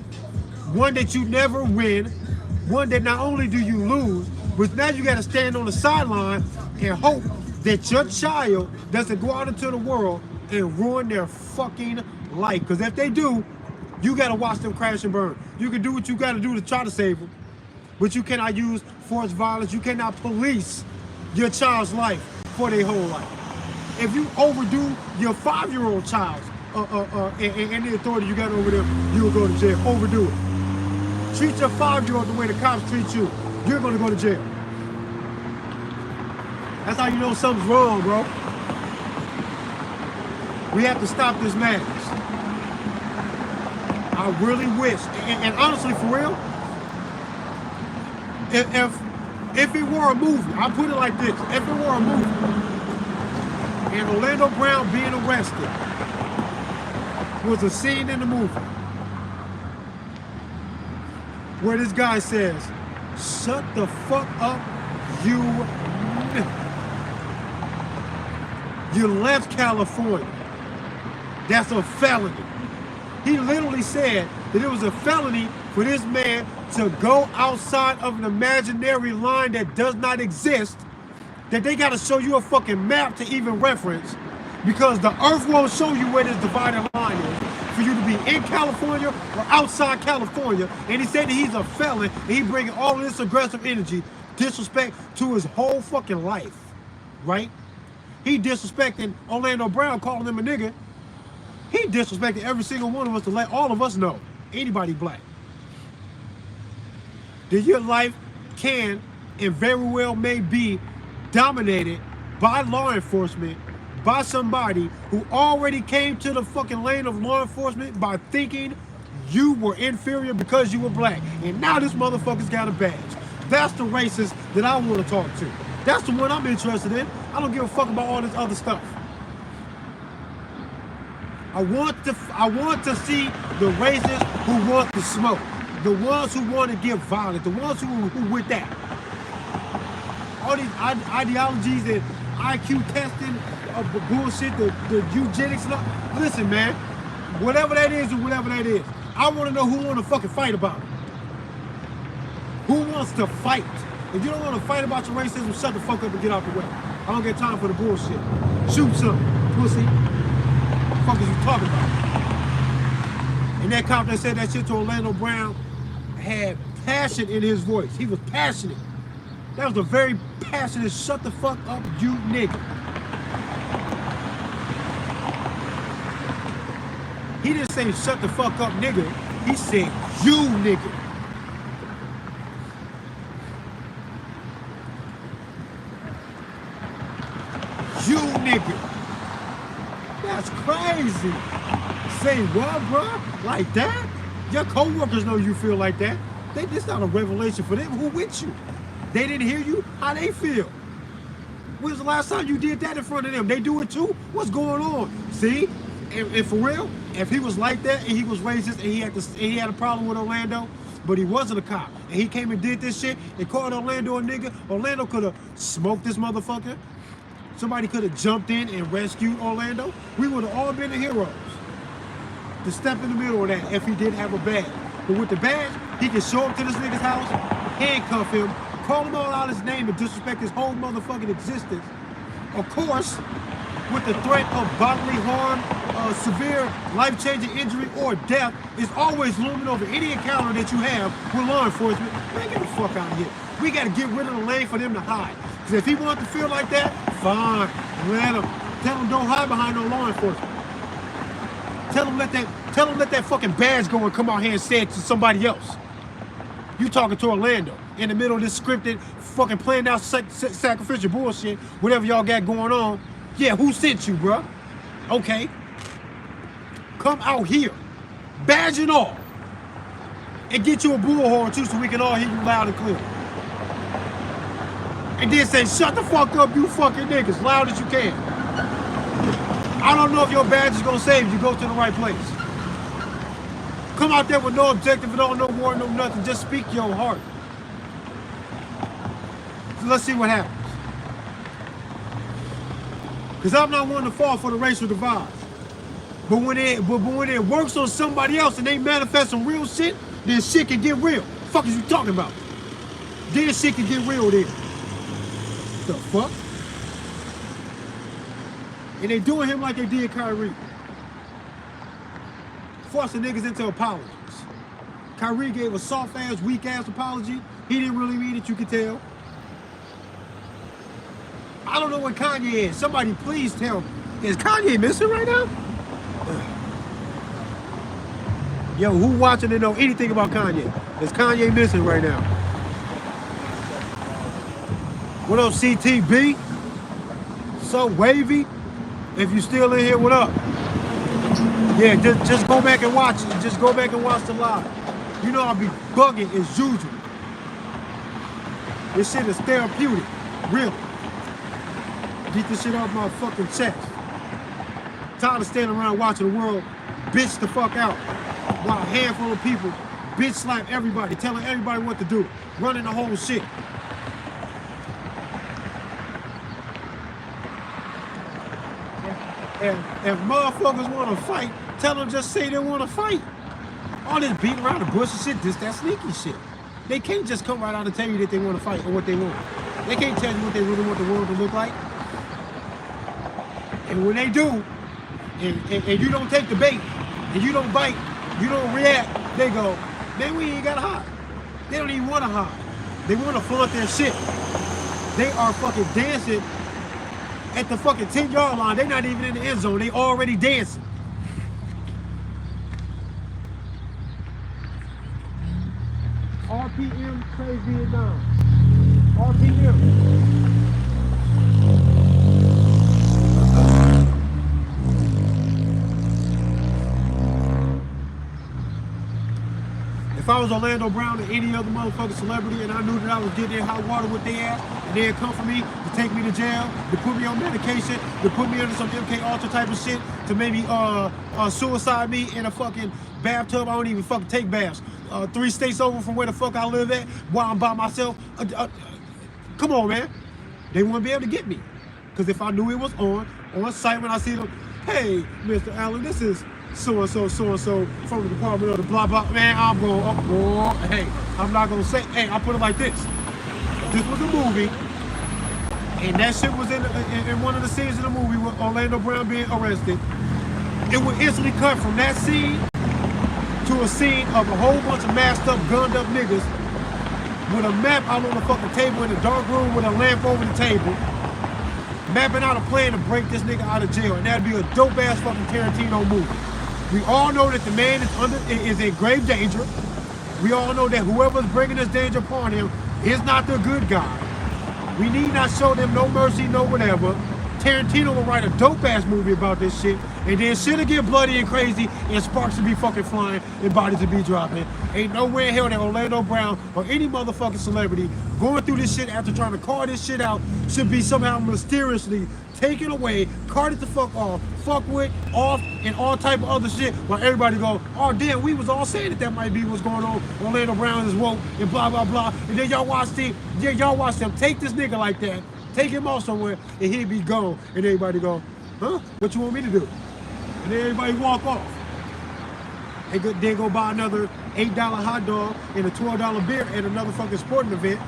one that you never win, one that not only do you lose, but now you got to stand on the sideline and hope that your child doesn't go out into the world and ruin their fucking life. Because if they do, you got to watch them crash and burn. You can do what you got to do to try to save them, but you cannot use forced violence. You cannot police your child's life for their whole life. If you overdo your 5-year-old child and the authority you got over them, you will go to jail. Overdo it. Treat your 5-year-old the way the cops treat you. You're going to go to jail. That's how you know something's wrong, bro. We have to stop this madness. I really wish, and honestly, for real, if it were a movie, I put it like this: if it were a movie, and Orlando Brown being arrested was a scene in the movie where this guy says, "Shut the fuck up, you left California. That's a felony." He literally said that it was a felony for this man to go outside of an imaginary line that does not exist, that they got to show you a fucking map to even reference, because the earth won't show you where this divided line is for you to be in California or outside California. And he said that he's a felon, and he bringing all of this aggressive energy, disrespect to his whole fucking life, right? He disrespecting Orlando Brown, calling him a nigga. He disrespected every single one of us to let all of us know, anybody black, that your life can and very well may be dominated by law enforcement, by somebody who already came to the fucking lane of law enforcement by thinking you were inferior because you were black. And now this motherfucker's got a badge. That's the racist that I want to talk to. That's the one I'm interested in. I don't give a fuck about all this other stuff. I want to see the racists who want to smoke, the ones who want to get violent, the ones who with that. All these ideologies and IQ testing of bullshit, the eugenics and all. Listen, man, whatever that is or whatever that is, I want to know who want to fucking fight about it. Who wants to fight? If you don't want to fight about your racism, shut the fuck up and get out the way. I don't get time for the bullshit. Shoot something, pussy. What the fuck is you talking about? And that cop that said that shit to Orlando Brown had passion in his voice. He was passionate. That was a very passionate, shut the fuck up, you nigga. He didn't say shut the fuck up, nigga. He said you nigga. You nigga. That's crazy. Say what, bro? Like that? Your co-workers know you feel like that. This not a revelation for them. Who with you? They didn't hear you? How they feel? When was the last time you did that in front of them? They do it too? What's going on? See? And for real, if he was like that and he was racist and he had a problem with Orlando, but he wasn't a cop, and he came and did this shit and called Orlando a nigga, Orlando could have smoked this motherfucker. Somebody could have jumped in and rescued Orlando. We would have all been the heroes to step in the middle of that if he didn't have a badge. But with the badge, he can show up to this nigga's house, handcuff him, call him all out his name and disrespect his whole motherfucking existence. Of course, with the threat of bodily harm, severe life-changing injury or death is always looming over any encounter that you have with law enforcement. Man, get the fuck out of here. We got to get rid of the lane for them to hide. Because if he wants to feel like that, fine, let him. Tell him don't hide behind no law enforcement. Tell him let that fucking badge go and come out here and say it to somebody else. You talking to Orlando in the middle of this scripted, fucking planned out sacrificial bullshit, whatever y'all got going on. Yeah, who sent you, bruh? Okay. Come out here, badge and all, and get you a bullhorn too so we can all hear you loud and clear. And then say, shut the fuck up, you fucking niggas, loud as you can. I don't know if your badge is gonna save you. Go to the right place. Come out there with no objective at all, no war, no nothing. Just speak your heart. So let's see what happens. Because I'm not one to fall for the racial divide. But when it works on somebody else and they manifest some real shit, then shit can get real. The fuck is you talking about? Then shit can get real then. The fuck? And they doing him like they did Kyrie. Forcing niggas into apologies. Kyrie gave a soft-ass, weak-ass apology. He didn't really mean it, you could tell. I don't know what Kanye is. Somebody please tell me. Is Kanye missing right now? Yo, who watching to know anything about Kanye? Is Kanye missing right now? What up, CTB? So wavy? If you still in here, what up? Yeah, just go back and watch it. Just go back and watch the live. You know I'll be bugging as usual. This shit is therapeutic. Really. Get this shit off my fucking chest. Tired of standing around watching the world bitch the fuck out while a handful of people bitch slap everybody, telling everybody what to do, running the whole shit. And if motherfuckers want to fight, tell them just say they want to fight. All this beating around the bush and shit, that sneaky shit. They can't just come right out and tell you that they want to fight or what they want. They can't tell you what they really want the world to look like. And when they do, and you don't take the bait, and you don't bite, you don't react, they go, man, we ain't gotta hide. They don't even want to hide. They want to flaunt their shit. They are fucking dancing at the fucking 10-yard line. They're not even in the end zone. They already dancing. RPM, Crazy Vietnam. RPM. If I was Orlando Brown or any other motherfucking celebrity and I knew that I was getting in hot water with their ass and they'd come for me to take me to jail, to put me on medication, to put me under some MK Ultra type of shit, to maybe suicide me in a fucking bathtub. I don't even fucking take baths. 3 states over from where the fuck I live at while I'm by myself. Come on, man. They wouldn't be able to get me. Because if I knew it was on site when I see them, hey, Mr. Allen, this is so-and-so from the department of the blah, blah. Man, I'm going, hey, I'm not going to say, hey, I'll put it like this. This was a movie, and that shit was in one of the scenes in the movie with Orlando Brown being arrested. It would instantly cut from that scene to a scene of a whole bunch of masked up, gunned up niggas with a map out on the fucking table in a dark room with a lamp over the table, mapping out a plan to break this nigga out of jail. And that'd be a dope ass fucking Tarantino movie. We all know that the man is in grave danger. We all know that whoever's bringing this danger upon him is not the good guy. We need not show them no mercy, no whatever. Tarantino will write a dope ass movie about this shit, and then shit'll get bloody and crazy, and sparks will be fucking flying, and bodies will be dropping. Ain't nowhere in hell that Orlando Brown or any motherfucking celebrity going through this shit after trying to call this shit out should be somehow mysteriously taken away, carted the fuck off, fuck with, off, and all type of other shit, while everybody go, oh damn, we was all saying that might be what's going on. Orlando Brown is woke, and blah blah blah. And then y'all watch them take this nigga like that, take him off somewhere, and he'd be gone. And everybody go, huh? What you want me to do? And then everybody walk off. They then go buy another $8 hot dog and a $12 beer at another fucking sporting event,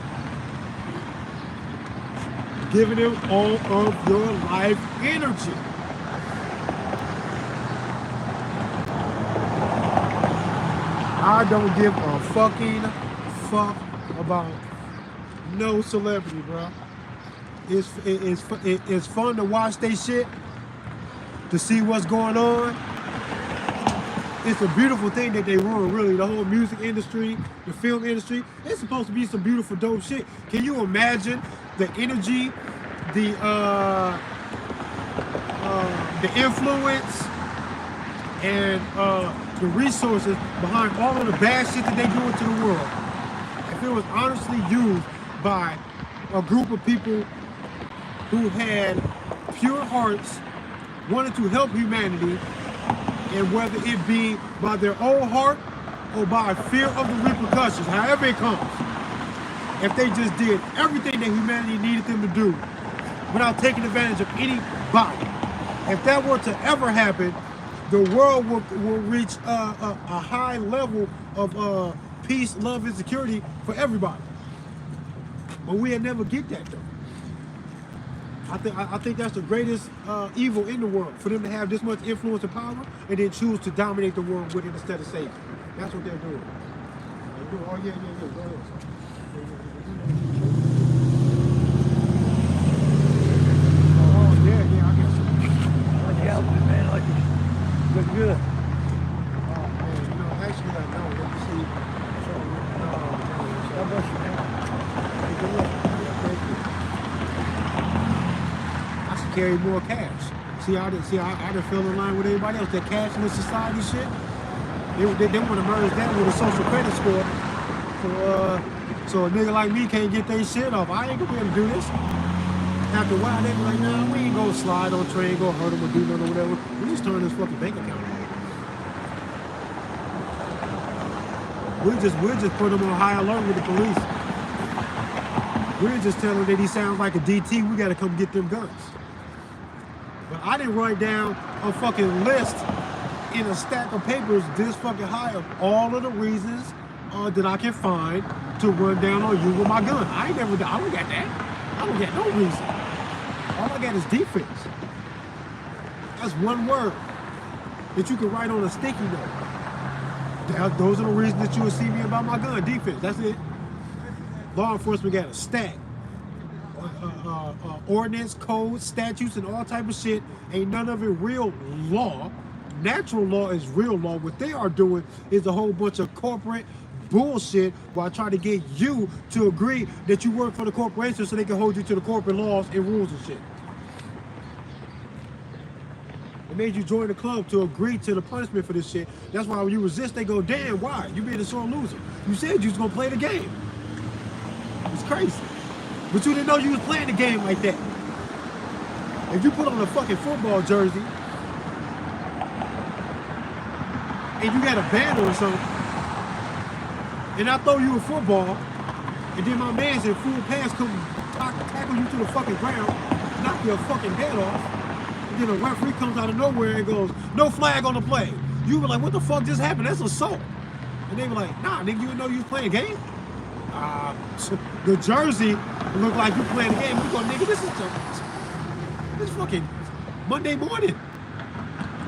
giving them all of your life energy. I don't give a fucking fuck about no celebrity, bro. It's fun to watch they shit, to see what's going on. It's a beautiful thing that they run, really. The whole music industry, the film industry, it's supposed to be some beautiful, dope shit. Can you imagine the energy, the influence, and the resources behind all of the bad shit that they do into the world? If it was honestly used by a group of people who had pure hearts, wanted to help humanity, and whether it be by their own heart or by fear of the repercussions, however it comes, if they just did everything that humanity needed them to do without taking advantage of anybody, if that were to ever happen, the world will reach a high level of peace, love, and security for everybody. But we'll never get that, though. I think that's the greatest evil in the world, for them to have this much influence and power and then choose to dominate the world with it instead of saving. That's what they're doing. Oh, yeah, go ahead. Oh, yeah, I guess so. Like the outfit, man, like it. Look good. Oh, man, actually, I know. Let me see. God bless you, man. Hey, good luck. Thank you. I should carry more cash. I didn't feel in line with everybody else. That cashless society shit. They want to merge that with a social credit score. So a nigga like me can't get their shit off. I ain't gonna be able to do this. After a while, they be like, nah, we ain't gonna slide on train, go hurt them or do nothing or whatever. We just turn this fucking bank account on. We'll just put them on high alert with the police. We're just telling them that he sounds like a DT. We gotta come get them guns. But I didn't write down a fucking list in a stack of papers this fucking high of all of the reasons that I can find to run down on you with my gun. I don't got that. I don't got no reason. All I got is defense. That's one word that you can write on a sticky note. Those are the reasons that you would see me about my gun. Defense, that's it. Law enforcement got a stack. Ordinance, codes, statutes, and all type of shit. Ain't none of it real law. Natural law is real law. What they are doing is a whole bunch of corporate bullshit while trying to get you to agree that you work for the corporation so they can hold you to the corporate laws and rules and shit. It made you join the club to agree to the punishment for this shit. That's why when you resist, they go, damn, why? You being a sore loser. You said you was gonna play the game. It's crazy. But you didn't know you was playing the game like that. If you put on a fucking football jersey and you got a banner or something, and I throw you a football, and then my man's in full pass come tackle you to the fucking ground, knock your fucking head off, and then a referee comes out of nowhere and goes, no flag on the play. You were like, what the fuck just happened? That's assault. And they were like, nah, nigga, you didn't know you was playing a game? The jersey looked like you playing a game. We go, nigga, this fucking Monday morning.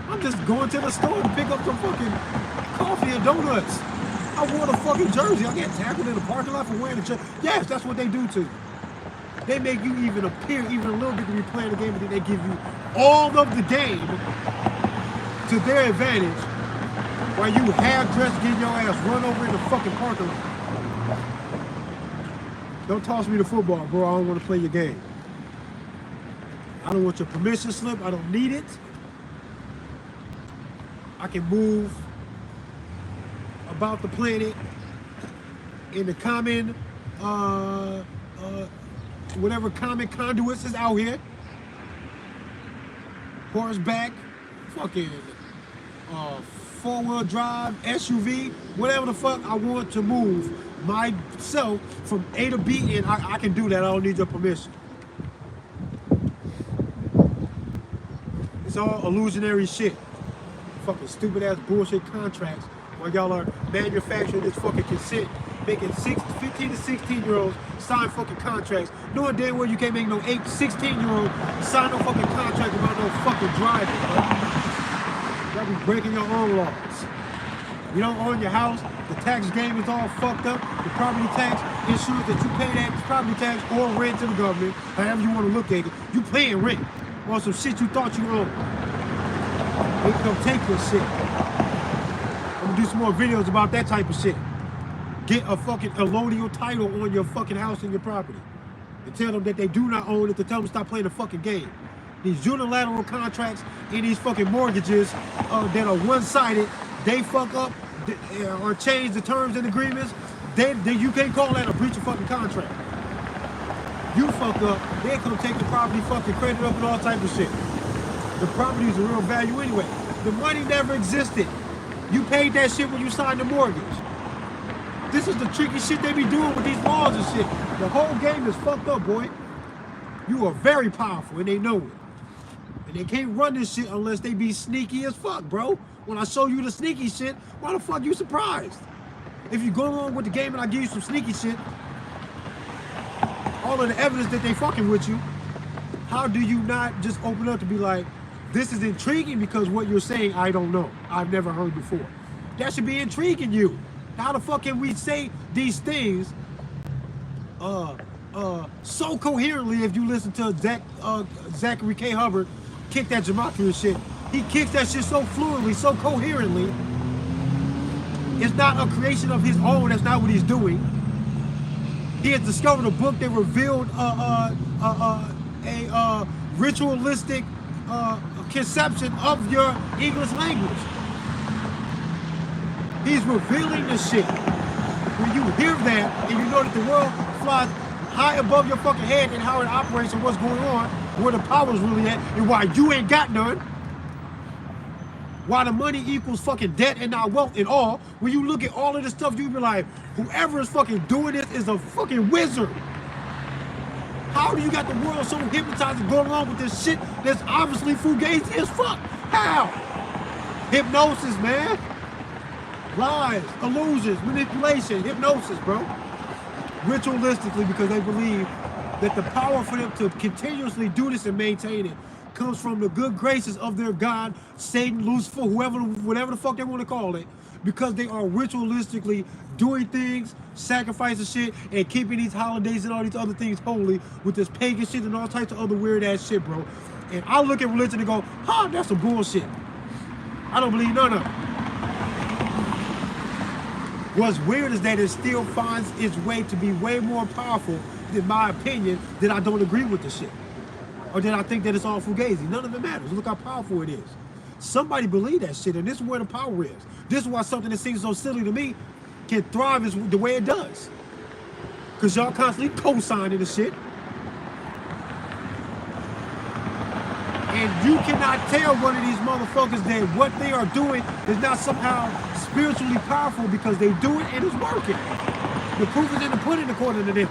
I'm just going to the store to pick up some fucking coffee and donuts. I wore the fucking jersey. I get tackled in the parking lot for wearing the jersey. Yes, that's what they do to you. They make you even appear even a little bit to be playing the game, and then they give you all of the game to their advantage while you half-dressed getting your ass run over in the fucking parking lot. Don't toss me the football, bro. I don't want to play your game. I don't want your permission slip. I don't need it. I can move about the planet in the common, whatever common conduits is out here. Horseback, fucking four-wheel drive, SUV, whatever the fuck I want to move myself from A to B, and I can do that. I don't need your permission. It's all illusionary shit. Fucking stupid ass bullshit contracts while y'all are manufacturing this fucking consent, making 15 to 16-year-olds sign fucking contracts, knowing damn well you can't make no 16-year-old sign no fucking contract about no fucking driving, bro. Y'all be breaking your own laws. You don't own your house, the tax game is all fucked up, the property tax insurance that you pay that property tax or rent to the government, however you want to look at it, you paying rent on some shit you thought you owned. They come take your shit. I'm gonna do some more videos about that type of shit. Get a fucking allodial title on your fucking house and your property. And tell them that they do not own it, to tell them to stop playing the fucking game. These unilateral contracts and these fucking mortgages that are one-sided, they fuck up or change the terms and agreements, then you can't call that a breach of fucking contract. You fuck up, they come take the property fucking credit up and all type of shit. The property is a real value anyway. The money never existed. You paid that shit when you signed the mortgage. This is the tricky shit they be doing with these laws and shit. The whole game is fucked up, boy. You are very powerful and they know it. And they can't run this shit unless they be sneaky as fuck, bro. When I show you the sneaky shit, why the fuck you surprised? If you go along with the game and I give you some sneaky shit, all of the evidence that they fucking with you, how do you not just open up to be like, this is intriguing because what you're saying, I don't know. I've never heard before. That should be intriguing you. How the fuck can we say these things so coherently if you listen to Zachary K. Hubbard kick that gematria shit? He kicks that shit so fluently, so coherently. It's not a creation of his own. That's not what he's doing. He has discovered a book that revealed a ritualistic conception of your English language. He's revealing the shit. When you hear that and you know that the world flies high above your fucking head and how it operates and what's going on, where the power's really at, and why you ain't got none, why the money equals fucking debt and not wealth at all, when you look at all of this stuff, you be like, whoever is fucking doing this is a fucking wizard. How do you got the world so hypnotized and going along with this shit that's obviously fugazi as fuck? How? Hypnosis, man. Lies, illusions, manipulation, hypnosis, bro. Ritualistically, because they believe that the power for them to continuously do this and maintain it comes from the good graces of their God, Satan, Lucifer, whatever the fuck they want to call it, because they are ritualistically doing things, sacrificing shit, and keeping these holidays and all these other things holy with this pagan shit and all types of other weird ass shit, bro. And I look at religion and go, huh, that's some bullshit. I don't believe none of it. What's weird is that it still finds its way to be way more powerful, in my opinion, that I don't agree with the shit. Or that I think that it's all fugazi. None of it matters. Look how powerful it is. Somebody believe that shit, and this is where the power is. This is why something that seems so silly to me can thrive is the way it does. Because y'all constantly co-signing the shit. And you cannot tell one of these motherfuckers that what they are doing is not somehow spiritually powerful because they do it and it's working. The proof is in the pudding according to them.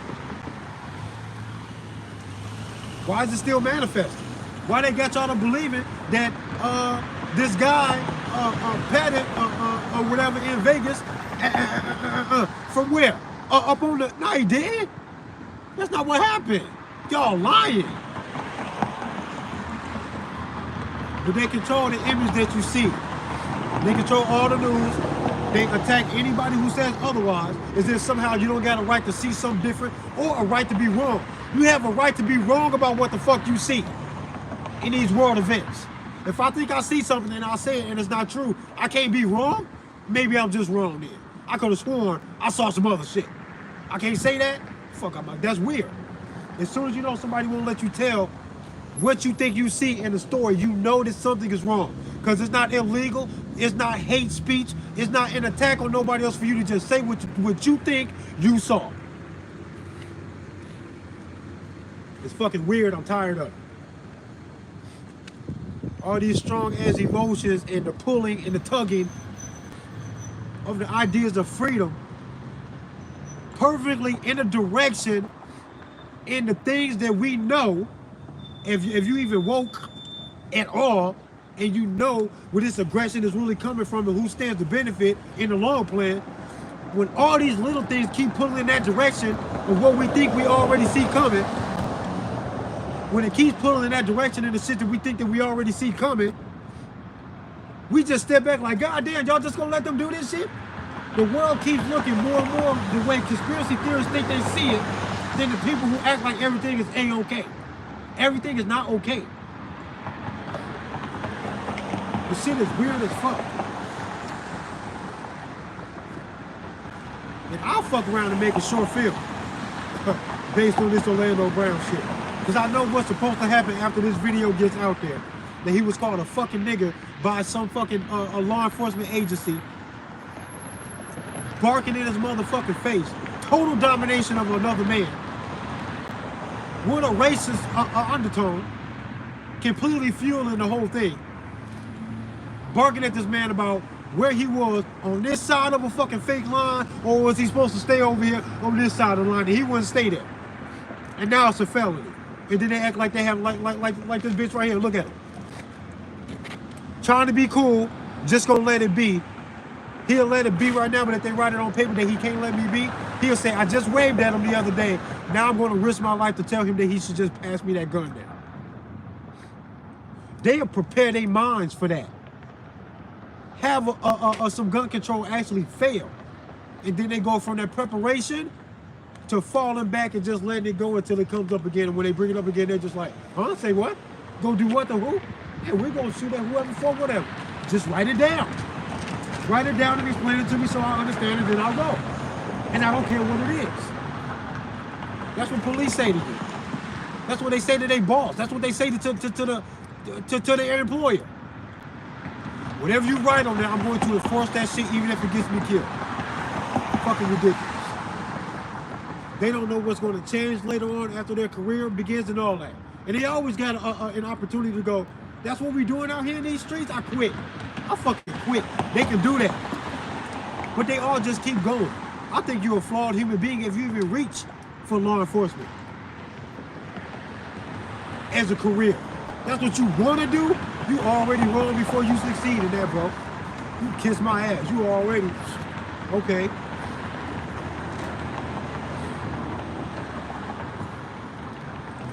Why is it still manifesting? Why they got y'all to believing that this guy, Pettit, or whatever in Vegas, from where? Up on the, no he did. That's not what happened. Y'all lying. But they control the image that you see. They control all the news. They attack anybody who says otherwise, as if somehow you don't got a right to see something different or a right to be wrong. You have a right to be wrong about what the fuck you see in these world events. If I think I see something and I say it and it's not true, I can't be wrong. Maybe I'm just wrong then. I could have sworn I saw some other shit. I can't say that? Fuck, I'm like, that's weird. As soon as you know somebody won't let you tell what you think you see in the story, you know that something is wrong. Because it's not illegal, it's not hate speech, it's not an attack on nobody else for you to just say what you think you saw. It's fucking weird, I'm tired of it. All these strong ass emotions and the pulling and the tugging of the ideas of freedom perfectly in a direction in the things that we know, if you even woke at all, and you know where this aggression is really coming from and who stands to benefit in the long plan, when all these little things keep pulling in that direction of what we think we already see coming, when it keeps pulling in that direction in the shit that we think that we already see coming, we just step back like, God damn, y'all just gonna let them do this shit? The world keeps looking more and more the way conspiracy theorists think they see it than the people who act like everything is A-okay. Everything is not okay. The shit is weird as fuck. And I'll fuck around and make a short film based on this Orlando Brown shit. Because I know what's supposed to happen after this video gets out there. That he was called a fucking nigger by some fucking a law enforcement agency. Barking in his motherfucking face. Total domination of another man. With a racist undertone. Completely fueling the whole thing. Barking at this man about where he was on this side of a fucking fake line, or was he supposed to stay over here on this side of the line, and he wouldn't stay there. And now it's a felony. And then they act like they have like this bitch right here. Look at him. Trying to be cool, just gonna let it be. He'll let it be right now, but if they write it on paper that he can't let me be, he'll say, I just waved at him the other day. Now I'm gonna risk my life to tell him that he should just pass me that gun now. They'll prepare their minds for that. Have some gun control actually fail. And then they go from that preparation to falling back and just letting it go until it comes up again. And when they bring it up again, they're just like, huh? Say what? Go do what to who? Yeah, we're going to shoot at whoever for whatever. Just write it down. Write it down and explain it to me so I understand it, then I'll go. And I don't care what it is. That's what police say to you. That's what they say to their boss. That's what they say to to their employer. Whatever you write on there, I'm going to enforce that shit even if it gets me killed. Fucking ridiculous. They don't know what's going to change later on after their career begins and all that. And they always got an opportunity to go, that's what we doing out here in these streets? I quit. I fucking quit. They can do that. But they all just keep going. I think you're a flawed human being if you even reach for law enforcement as a career. That's what you want to do? You already wrong before you succeed in that, bro. You kiss my ass. You already... Okay.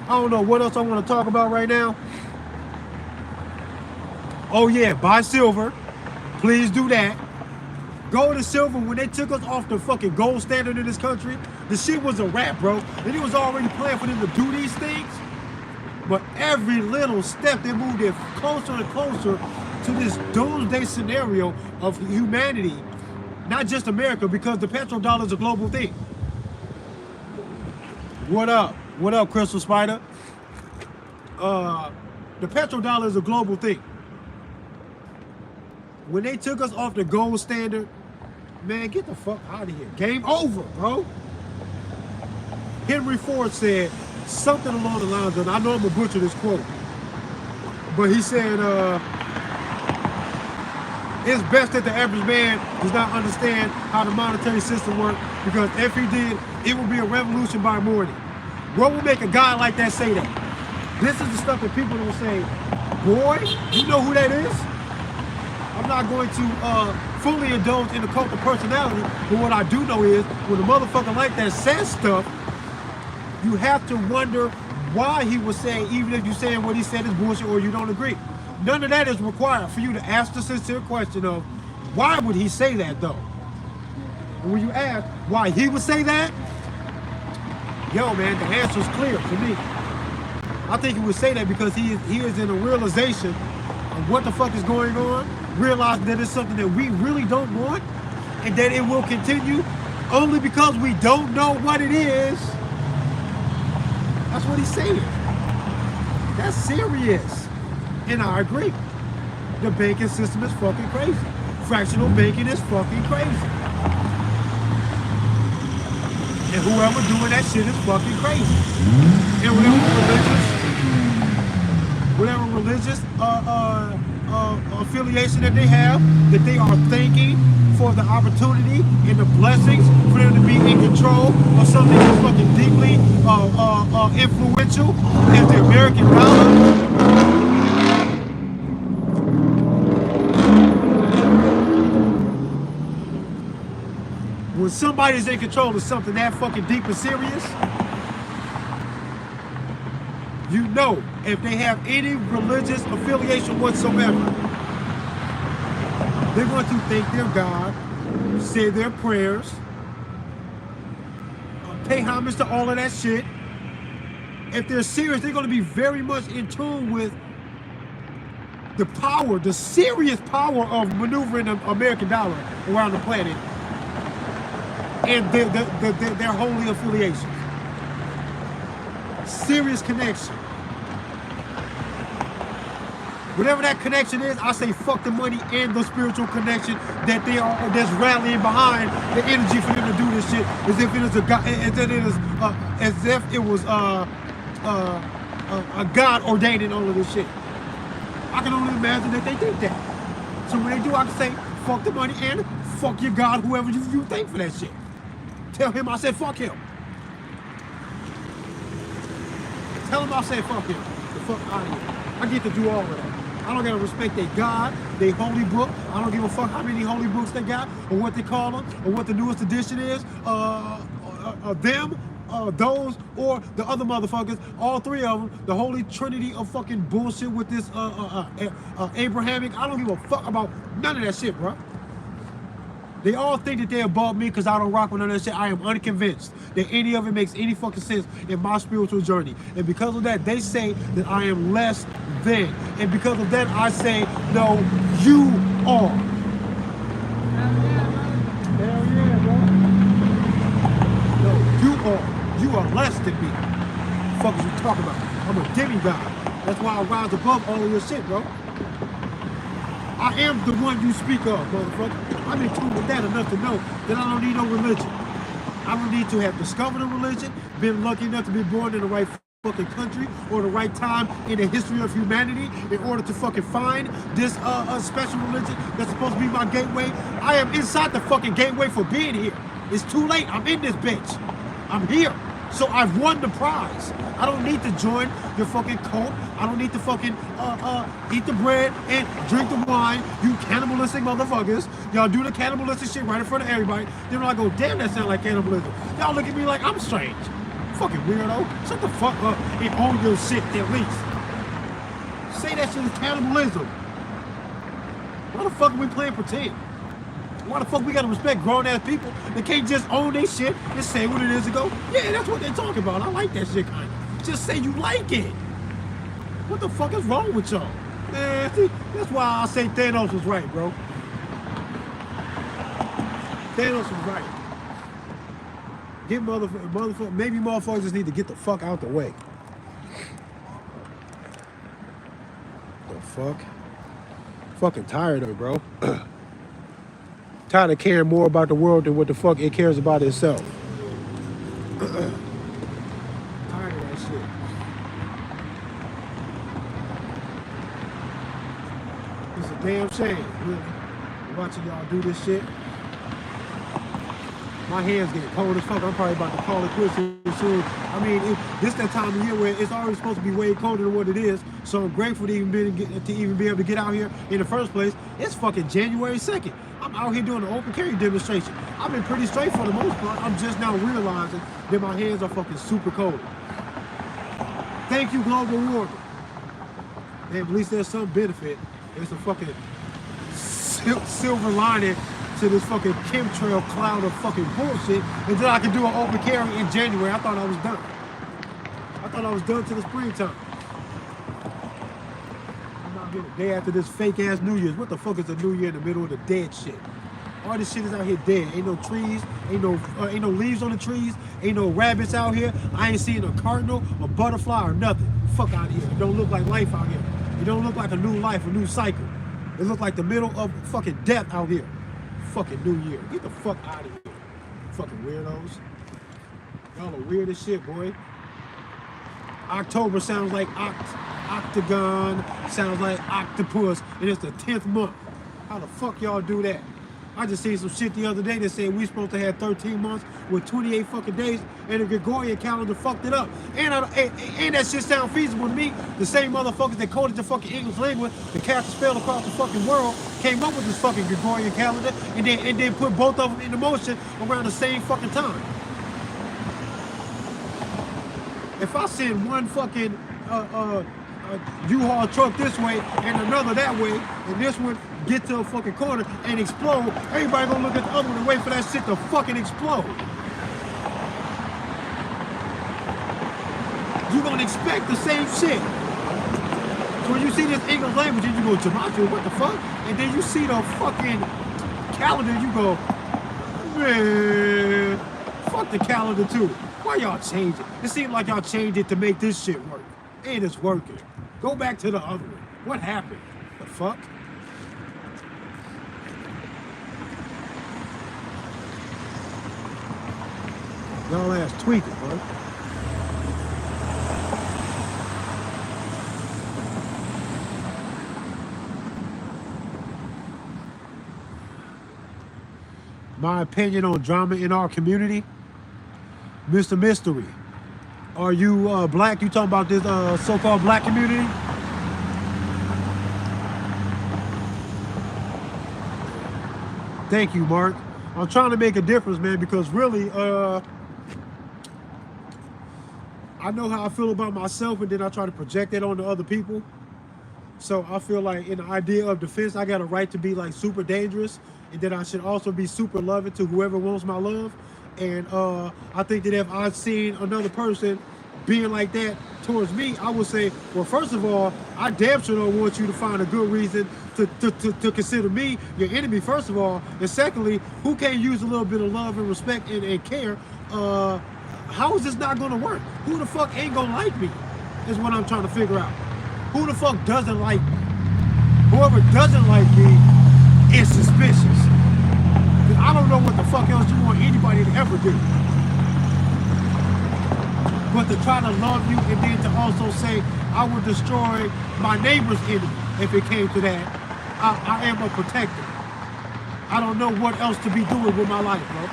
I don't know what else I want to talk about right now. Oh yeah, buy silver. Please do that. Gold and silver, when they took us off the fucking gold standard in this country, the shit was a wrap, bro. And it was already planned for them to do these things. But every little step, they moved it closer and closer to this doomsday scenario of humanity. Not just America, because the petrodollar is a global thing. What up? What up, Crystal Spider? The petrodollar is a global thing. When they took us off the gold standard, man, get the fuck out of here. Game over, bro. Henry Ford said something along the lines of, I know I'm gonna butcher this quote, but he said, it's best that the average man does not understand how the monetary system works, because if he did, it would be a revolution by morning. What would make a guy like that say that? This is the stuff that people don't say, boy, you know who that is? I'm not going to fully indulge in the cult of personality, but what I do know is when a motherfucker like that says stuff, you have to wonder why he was saying, even if you're saying what he said is bullshit or you don't agree. None of that is required for you to ask the sincere question of, why would he say that though? And when you ask why he would say that, yo man, the answer's clear to me. I think he would say that because he is in a realization of what the fuck is going on, realizing that it's something that we really don't want, and that it will continue only because we don't know what it is. That's what he's saying. That's serious. And I agree. The banking system is fucking crazy. Fractional banking is fucking crazy. And whoever doing that shit is fucking crazy. And whatever religious affiliation that they have, that they are thanking for the opportunity and the blessings for them to be in control of something that's fucking deeply influential as the American dollar. When somebody's in control of something that fucking deep and serious, you know, if they have any religious affiliation whatsoever, they're going to thank their God, say their prayers, pay homage to all of that shit. If they're serious, they're going to be very much in tune with the power, the serious power of maneuvering the American dollar around the planet and their holy affiliation. Serious connection. Whatever that connection is, I say fuck the money and the spiritual connection that's rallying behind the energy for them to do this shit, as if it is a God ordaining all of this shit. I can only imagine that they think that. So when they do, I can say fuck the money and fuck your God, whoever you think for that shit. Tell him I said fuck him. Tell him I said fuck him. The fuck out of here. I get to do all of that. I don't gotta respect their God, their holy book. I don't give a fuck how many holy books they got, or what they call them, or what the newest edition is. Those, or the other motherfuckers, all three of them, the holy trinity of fucking bullshit with this Abrahamic. I don't give a fuck about none of that shit, bro. They all think that they're above me because I don't rock with none of that shit. I am unconvinced that any of it makes any fucking sense in my spiritual journey. And because of that, they say that I am less than. And because of that, I say, no, you are. Hell yeah, bro. No, you are. You are less than me. What the fuck is you talking about? I'm a demigod. That's why I rise above all of your shit, bro. I am the one you speak of, motherfucker. I've been tuned with that enough to know that I don't need no religion. I don't need to have discovered a religion, been lucky enough to be born in the right fucking country or the right time in the history of humanity in order to fucking find this special religion that's supposed to be my gateway. I am inside the fucking gateway for being here. It's too late. I'm in this bitch. I'm here. So I've won the prize. I don't need to join your fucking cult. I don't need to fucking eat the bread and drink the wine. You cannibalistic motherfuckers. Y'all do the cannibalistic shit right in front of everybody. Then I go, damn, that sound like cannibalism. Y'all look at me like I'm strange. Fucking weirdo. Shut the fuck up and own your shit at least. Say that shit is cannibalism. Why the fuck are we playing pretend? Why the fuck we gotta respect grown-ass people that can't just own their shit and say what it is and go, yeah, that's what they're talking about. I like that shit kind of. Just say you like it. What the fuck is wrong with y'all? Man, see, that's why I say Thanos was right, bro. Thanos was right. Get motherfucker, maybe motherfuckers just need to get the fuck out the way. The fuck? Fucking tired of it, bro. Tired of caring more about the world than what the fuck it cares about itself. Tired of that shit. It's a damn shame, really. Watching y'all do this shit. My hands getting cold as fuck. I'm probably about to call it quits soon. I mean, this that time of year where it's already supposed to be way colder than what it is. So I'm grateful to even be able to get out here in the first place. It's fucking January 2nd. I'm out here doing an open carry demonstration. I've been pretty straight for the most part. I'm just now realizing that my hands are fucking super cold. Thank you, global warming. Man, at least there's some benefit. There's a fucking silver lining to this fucking chemtrail cloud of fucking bullshit, and then I can do an open carry in January. I thought I was done. I thought I was done to the springtime. I'm not getting a day after this fake ass New Year's. What the fuck is a New Year in the middle of the dead shit? All this shit is out here dead. Ain't no trees, ain't no leaves on the trees, ain't no rabbits out here. I ain't seen a cardinal, a butterfly, or nothing. Fuck out here. It don't look like life out here. It don't look like a new life, a new cycle. It look like the middle of fucking death out here. Fucking New Year. Get the fuck out of here. Fucking weirdos. Y'all are weird as shit, boy. October sounds like octagon, sounds like octopus, and it's the 10th month. How the fuck y'all do that? I just seen some shit the other day that said we supposed to have 13 months with 28 fucking days, and the Gregorian calendar fucked it up. And that shit sound feasible to me. The same motherfuckers that coded the fucking English language, the cast a spell across the fucking world, came up with this fucking Gregorian calendar, and then put both of them into motion around the same fucking time. If I send one fucking U-Haul truck this way and another that way, and this one get to a fucking corner and explode, everybody gonna look at the other one and wait for that shit to fucking explode. You gonna expect the same shit. So when you see this English language and you go, Gematria, what the fuck? And then you see the fucking calendar, you go, man, fuck the calendar too. Why y'all change it? It seems like y'all changed it to make this shit work. And it's working. Go back to the other one. What happened? The fuck? Y'all ass tweaking, bro. My opinion on drama in our community, Mr. Mystery. Are you black? You talking about this so-called black community? Thank you, Mark. I'm trying to make a difference, man, because really, I know how I feel about myself, and then I try to project it onto other people. So I feel like in the idea of defense, I got a right to be like super dangerous, and then I should also be super loving to whoever wants my love. And I think that if I've seen another person being like that towards me, I would say, well, first of all, I damn sure don't want you to find a good reason to consider me your enemy, first of all. And secondly, who can't use a little bit of love and respect and care? How is this not going to work? Who the fuck ain't going to like me is what I'm trying to figure out. Who the fuck doesn't like me? Whoever doesn't like me is suspicious. 'Cause I don't know what the fuck else you want anybody to ever do. But to try to love you and then to also say, I would destroy my neighbor's enemy if it came to that. I am a protector. I don't know what else to be doing with my life, bro.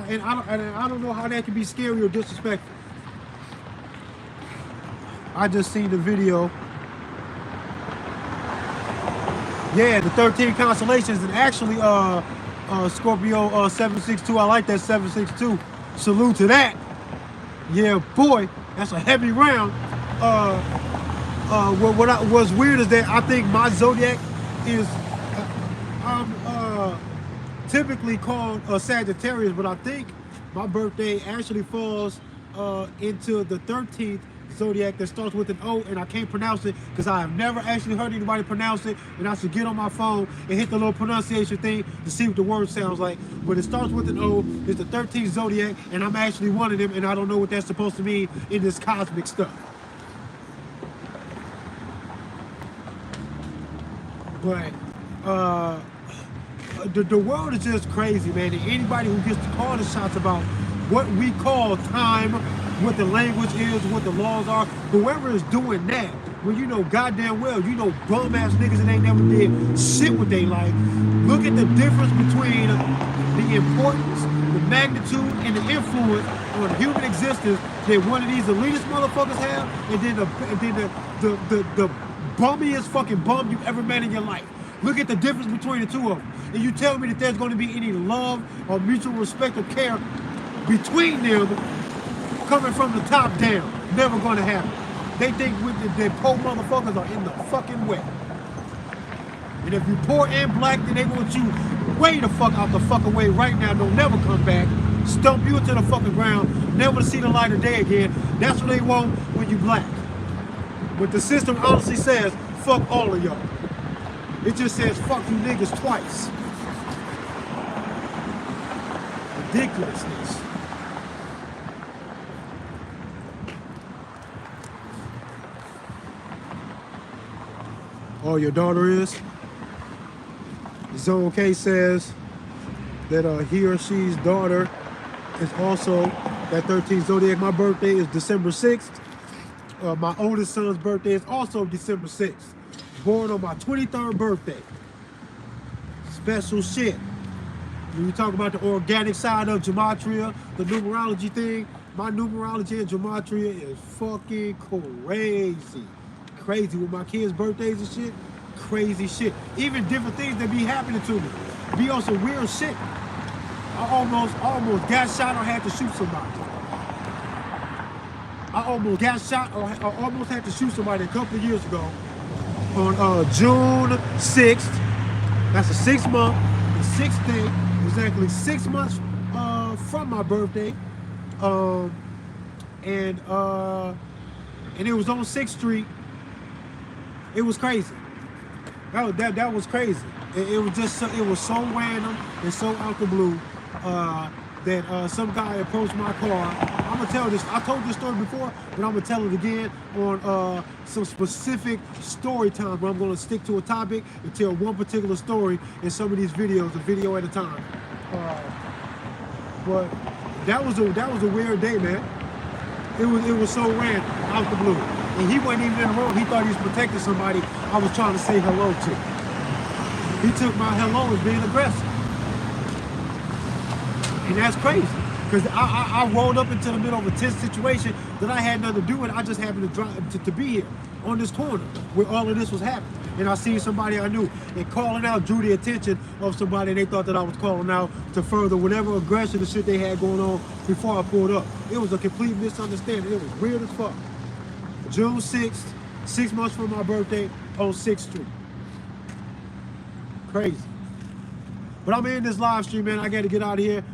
And I don't know how that can be scary or disrespectful. I just seen the video. Yeah, the 13 constellations, and actually Scorpio 762. I like that 762. Salute to that. Yeah, boy, that's a heavy round. What's weird is that I think my zodiac is typically called Sagittarius, but I think my birthday actually falls into the 13th zodiac that starts with an O, and I can't pronounce it because I have never actually heard anybody pronounce it, and I should get on my phone and hit the little pronunciation thing to see what the word sounds like. But it starts with an O, it's the 13th zodiac, and I'm actually one of them, and I don't know what that's supposed to mean in this cosmic stuff. But the world is just crazy, man. And anybody who gets to call the shots about what we call time, what the language is, what the laws are, whoever is doing that, well, you know goddamn well, you know bum ass niggas that ain't never did shit with their life. Look at the difference between the importance, the magnitude, and the influence on human existence that one of these elitist motherfuckers have, and then the bummiest fucking bum you ever met in your life. Look at the difference between the two of them. And you tell me that there's going to be any love or mutual respect or care between them coming from the top down. Never going to happen. They think their poor motherfuckers are in the fucking way. And if you're poor and black, then they want you way the fuck out the fucking way right now. Don't never come back. Stump you into the fucking ground. Never to see the light of day again. That's what they want when you black. But the system honestly says, fuck all of y'all. It just says, fuck you niggas twice. Ridiculousness. Oh, your daughter is? Zone K says that he or she's daughter is also that 13th zodiac. My birthday is December 6th. My oldest son's birthday is also December 6th. Born on my 23rd birthday. Special shit. When you talk about the organic side of gematria, the numerology thing, my numerology and gematria is fucking crazy. Crazy with my kids' birthdays and shit. Crazy shit. Even different things that be happening to me. Be on some weird shit. I almost got shot or had to shoot somebody. I almost got shot or almost had to shoot somebody a couple of years ago. On June 6th, that's the 6th month, the 6th day, exactly 6 months from my birthday, and it was on 6th Street. It was crazy. That was crazy. It was just it was so random and so out the blue that some guy approached my car. I'm gonna tell this. I told this story before, but I'm gonna tell it again on some specific story time where I'm gonna stick to a topic and tell one particular story in some of these videos, a video at a time. But that was a weird day, man. It was so random, out the blue, and he wasn't even in the room. He thought he was protecting somebody I was trying to say hello to. He took my hello as being aggressive, and that's crazy. Because I rolled up into the middle of a tense situation that I had nothing to do with. I just happened to drive to be here on this corner where all of this was happening. And I seen somebody I knew, and calling out drew the attention of somebody, and they thought that I was calling out to further whatever aggression and shit they had going on before I pulled up. It was a complete misunderstanding. It was weird as fuck. June 6th, 6 months from my birthday, on 6th Street. Crazy. But I'm in this live stream, man. I got to get out of here.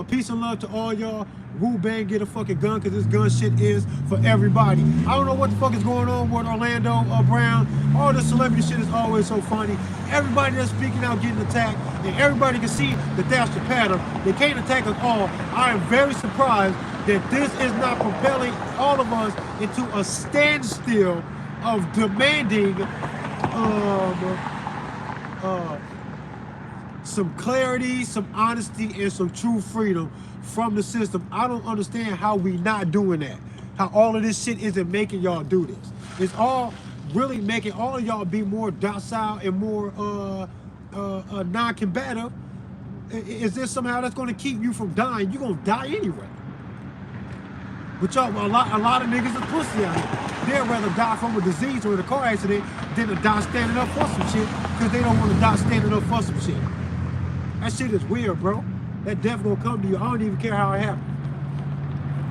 Peace and love to all y'all. Wu Bang, get a fucking gun, because this gun shit is for everybody. I don't know what the fuck is going on with Orlando Brown. All this celebrity shit is always so funny. Everybody that's speaking out getting attacked, and everybody can see that that's the pattern. They can't attack us all. I am very surprised that this is not propelling all of us into a standstill of demanding some clarity, some honesty, and some true freedom from the system. I don't understand how we not doing that. How all of this shit isn't making y'all do this. It's all really making all of y'all be more docile and more non-combative. Is this somehow that's going to keep you from dying? You're going to die anyway. But y'all, a lot of niggas is pussy out here. They'd rather die from a disease or in a car accident than to die standing up for some shit because they don't want to die standing up for some shit. That shit is weird, bro. That death gonna come to you. I don't even care how it happened.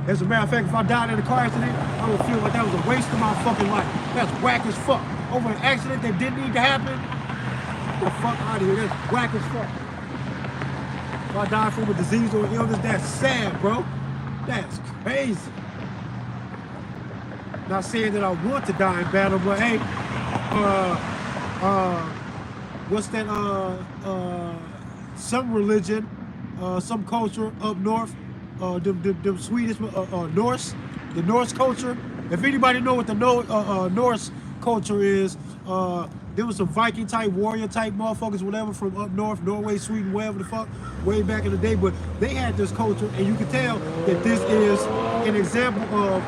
As a matter of fact, if I died in a car accident, I would feel like that was a waste of my fucking life. That's whack as fuck. Over an accident that didn't need to happen, get the fuck out of here. That's whack as fuck. If I die from a disease or illness, that's sad, bro. That's crazy. Not saying that I want to die in battle, but hey, what's that? Some religion, some culture up north, them Swedish Norse, the Norse culture. If anybody know what the Norse culture is, there was some Viking type, warrior type motherfuckers, whatever, from up north, Norway, Sweden, wherever the fuck, way back in the day. But they had this culture, and you can tell that this is an example of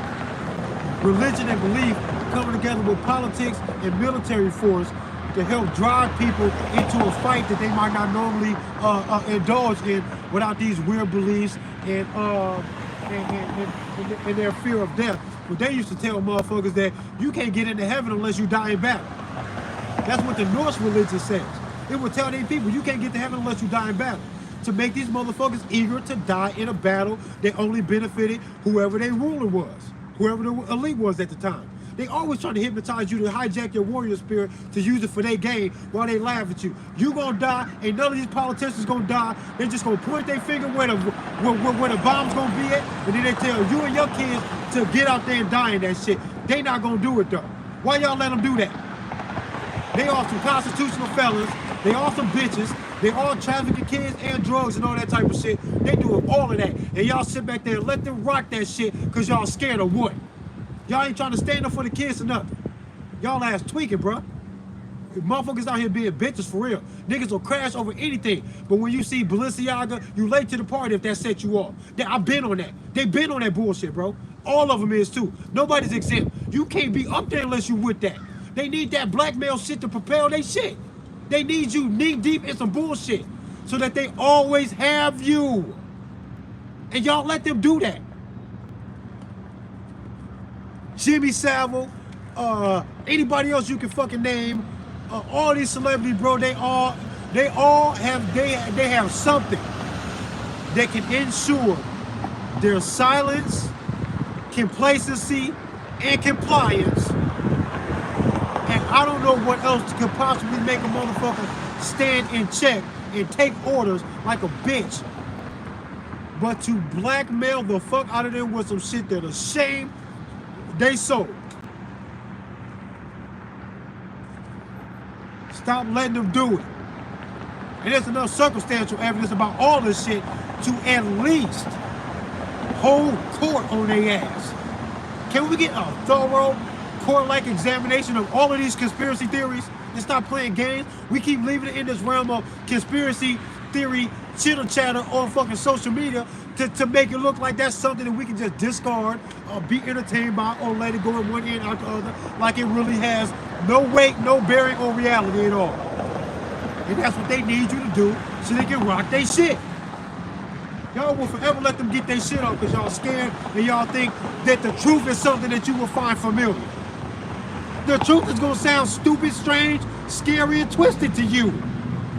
religion and belief coming together with politics and military force to help drive people into a fight that they might not normally indulge in without these weird beliefs and their fear of death. But they used to tell motherfuckers that you can't get into heaven unless you die in battle. That's what the Norse religion says. It would tell these people you can't get to heaven unless you die in battle. To make these motherfuckers eager to die in a battle that only benefited whoever their ruler was, whoever the elite was at the time. They always try to hypnotize you to hijack your warrior spirit to use it for their gain while they laugh at you. You gonna die, ain't none of these politicians gonna die. They just gonna point their finger where the bomb's gonna be at, and then they tell you and your kids to get out there and die in that shit. They not gonna do it though. Why y'all let them do that? They are some constitutional felons. They are some bitches. They all trafficking kids and drugs and all that type of shit. They doing all of that. And y'all sit back there and let them rock that shit because y'all scared of what? Y'all ain't trying to stand up for the kids or nothing. Y'all ass tweaking, bro. Motherfuckers out here being bitches for real. Niggas will crash over anything. But when you see Balenciaga, you late to the party if that set you off. I've been on that. They been on that bullshit, bro. All of them is too. Nobody's exempt. You can't be up there unless you with that. They need that blackmail shit to propel their shit. They need you knee deep in some bullshit so that they always have you. And y'all let them do that. Jimmy Savile, anybody else you can fucking name, all these celebrities, bro, they all have something that can ensure their silence, complacency, and compliance. And I don't know what else could possibly make a motherfucker stand in check and take orders like a bitch. But to blackmail the fuck out of them with some shit that is shame, they sold. Stop letting them do it. And there's enough circumstantial evidence about all this shit to at least hold court on their ass. Can we get a thorough court-like examination of all of these conspiracy theories and stop playing games? We keep leaving it in this realm of conspiracy theory chitter-chatter on fucking social media to make it look like that's something that we can just discard or be entertained by or let it go in one end out the other like it really has no weight, no bearing on reality at all. And that's what they need you to do so they can rock their shit. Y'all will forever let them get their shit off because y'all scared and y'all think that the truth is something that you will find familiar. The truth is going to sound stupid, strange, scary, and twisted to you.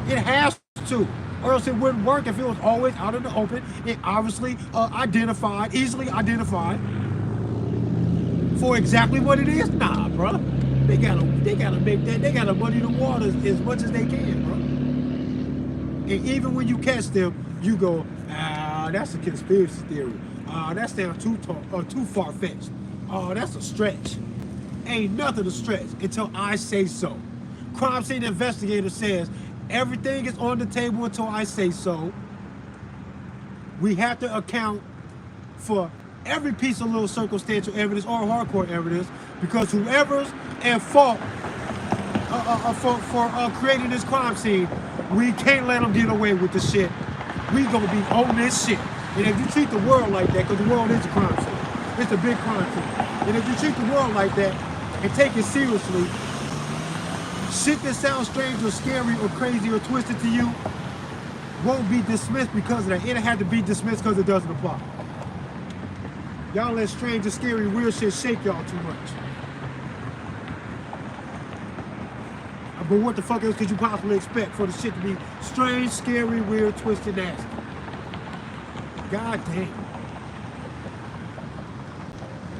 It has to. Or else it wouldn't work if it was always out in the open and obviously identified, easily identified for exactly what it is. Nah, bro. They gotta make that. They gotta muddy the waters as much as they can, bro. And even when you catch them, you go, that's a conspiracy theory. That sounds too far-fetched. That's a stretch. Ain't nothing to stretch until I say so. Crime scene investigator says everything is on the table until I say so. We have to account for every piece of little circumstantial evidence or hardcore evidence, because whoever's at fault for creating this crime scene, we can't let them get away with the shit. We gonna be on this shit. And if you treat the world like that, because the world is a crime scene, it's a big crime scene. And if you treat the world like that and take it seriously, shit that sounds strange or scary or crazy or twisted to you won't be dismissed because of that. It had to be dismissed because it doesn't apply. Y'all let strange and scary, weird shit shake y'all too much. But what the fuck else could you possibly expect for the shit to be strange, scary, weird, twisted, nasty? God damn.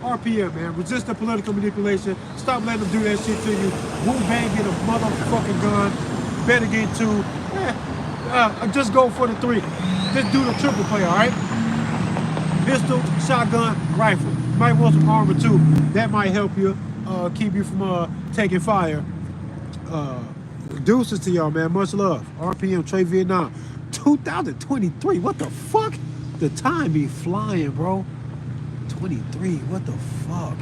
RPM, man. Resist the political manipulation. Stop letting them do that shit to you. Wu Bang get a motherfucking gun. Better get two. Just go for the 3. Just do the triple play, all right? Pistol, shotgun, rifle. You might want some armor too. That might help you keep you from taking fire. Deuces to y'all, man. Much love. RPM, Trey Vietnam. 2023. What the fuck? The time be flying, bro. 23. What the fuck?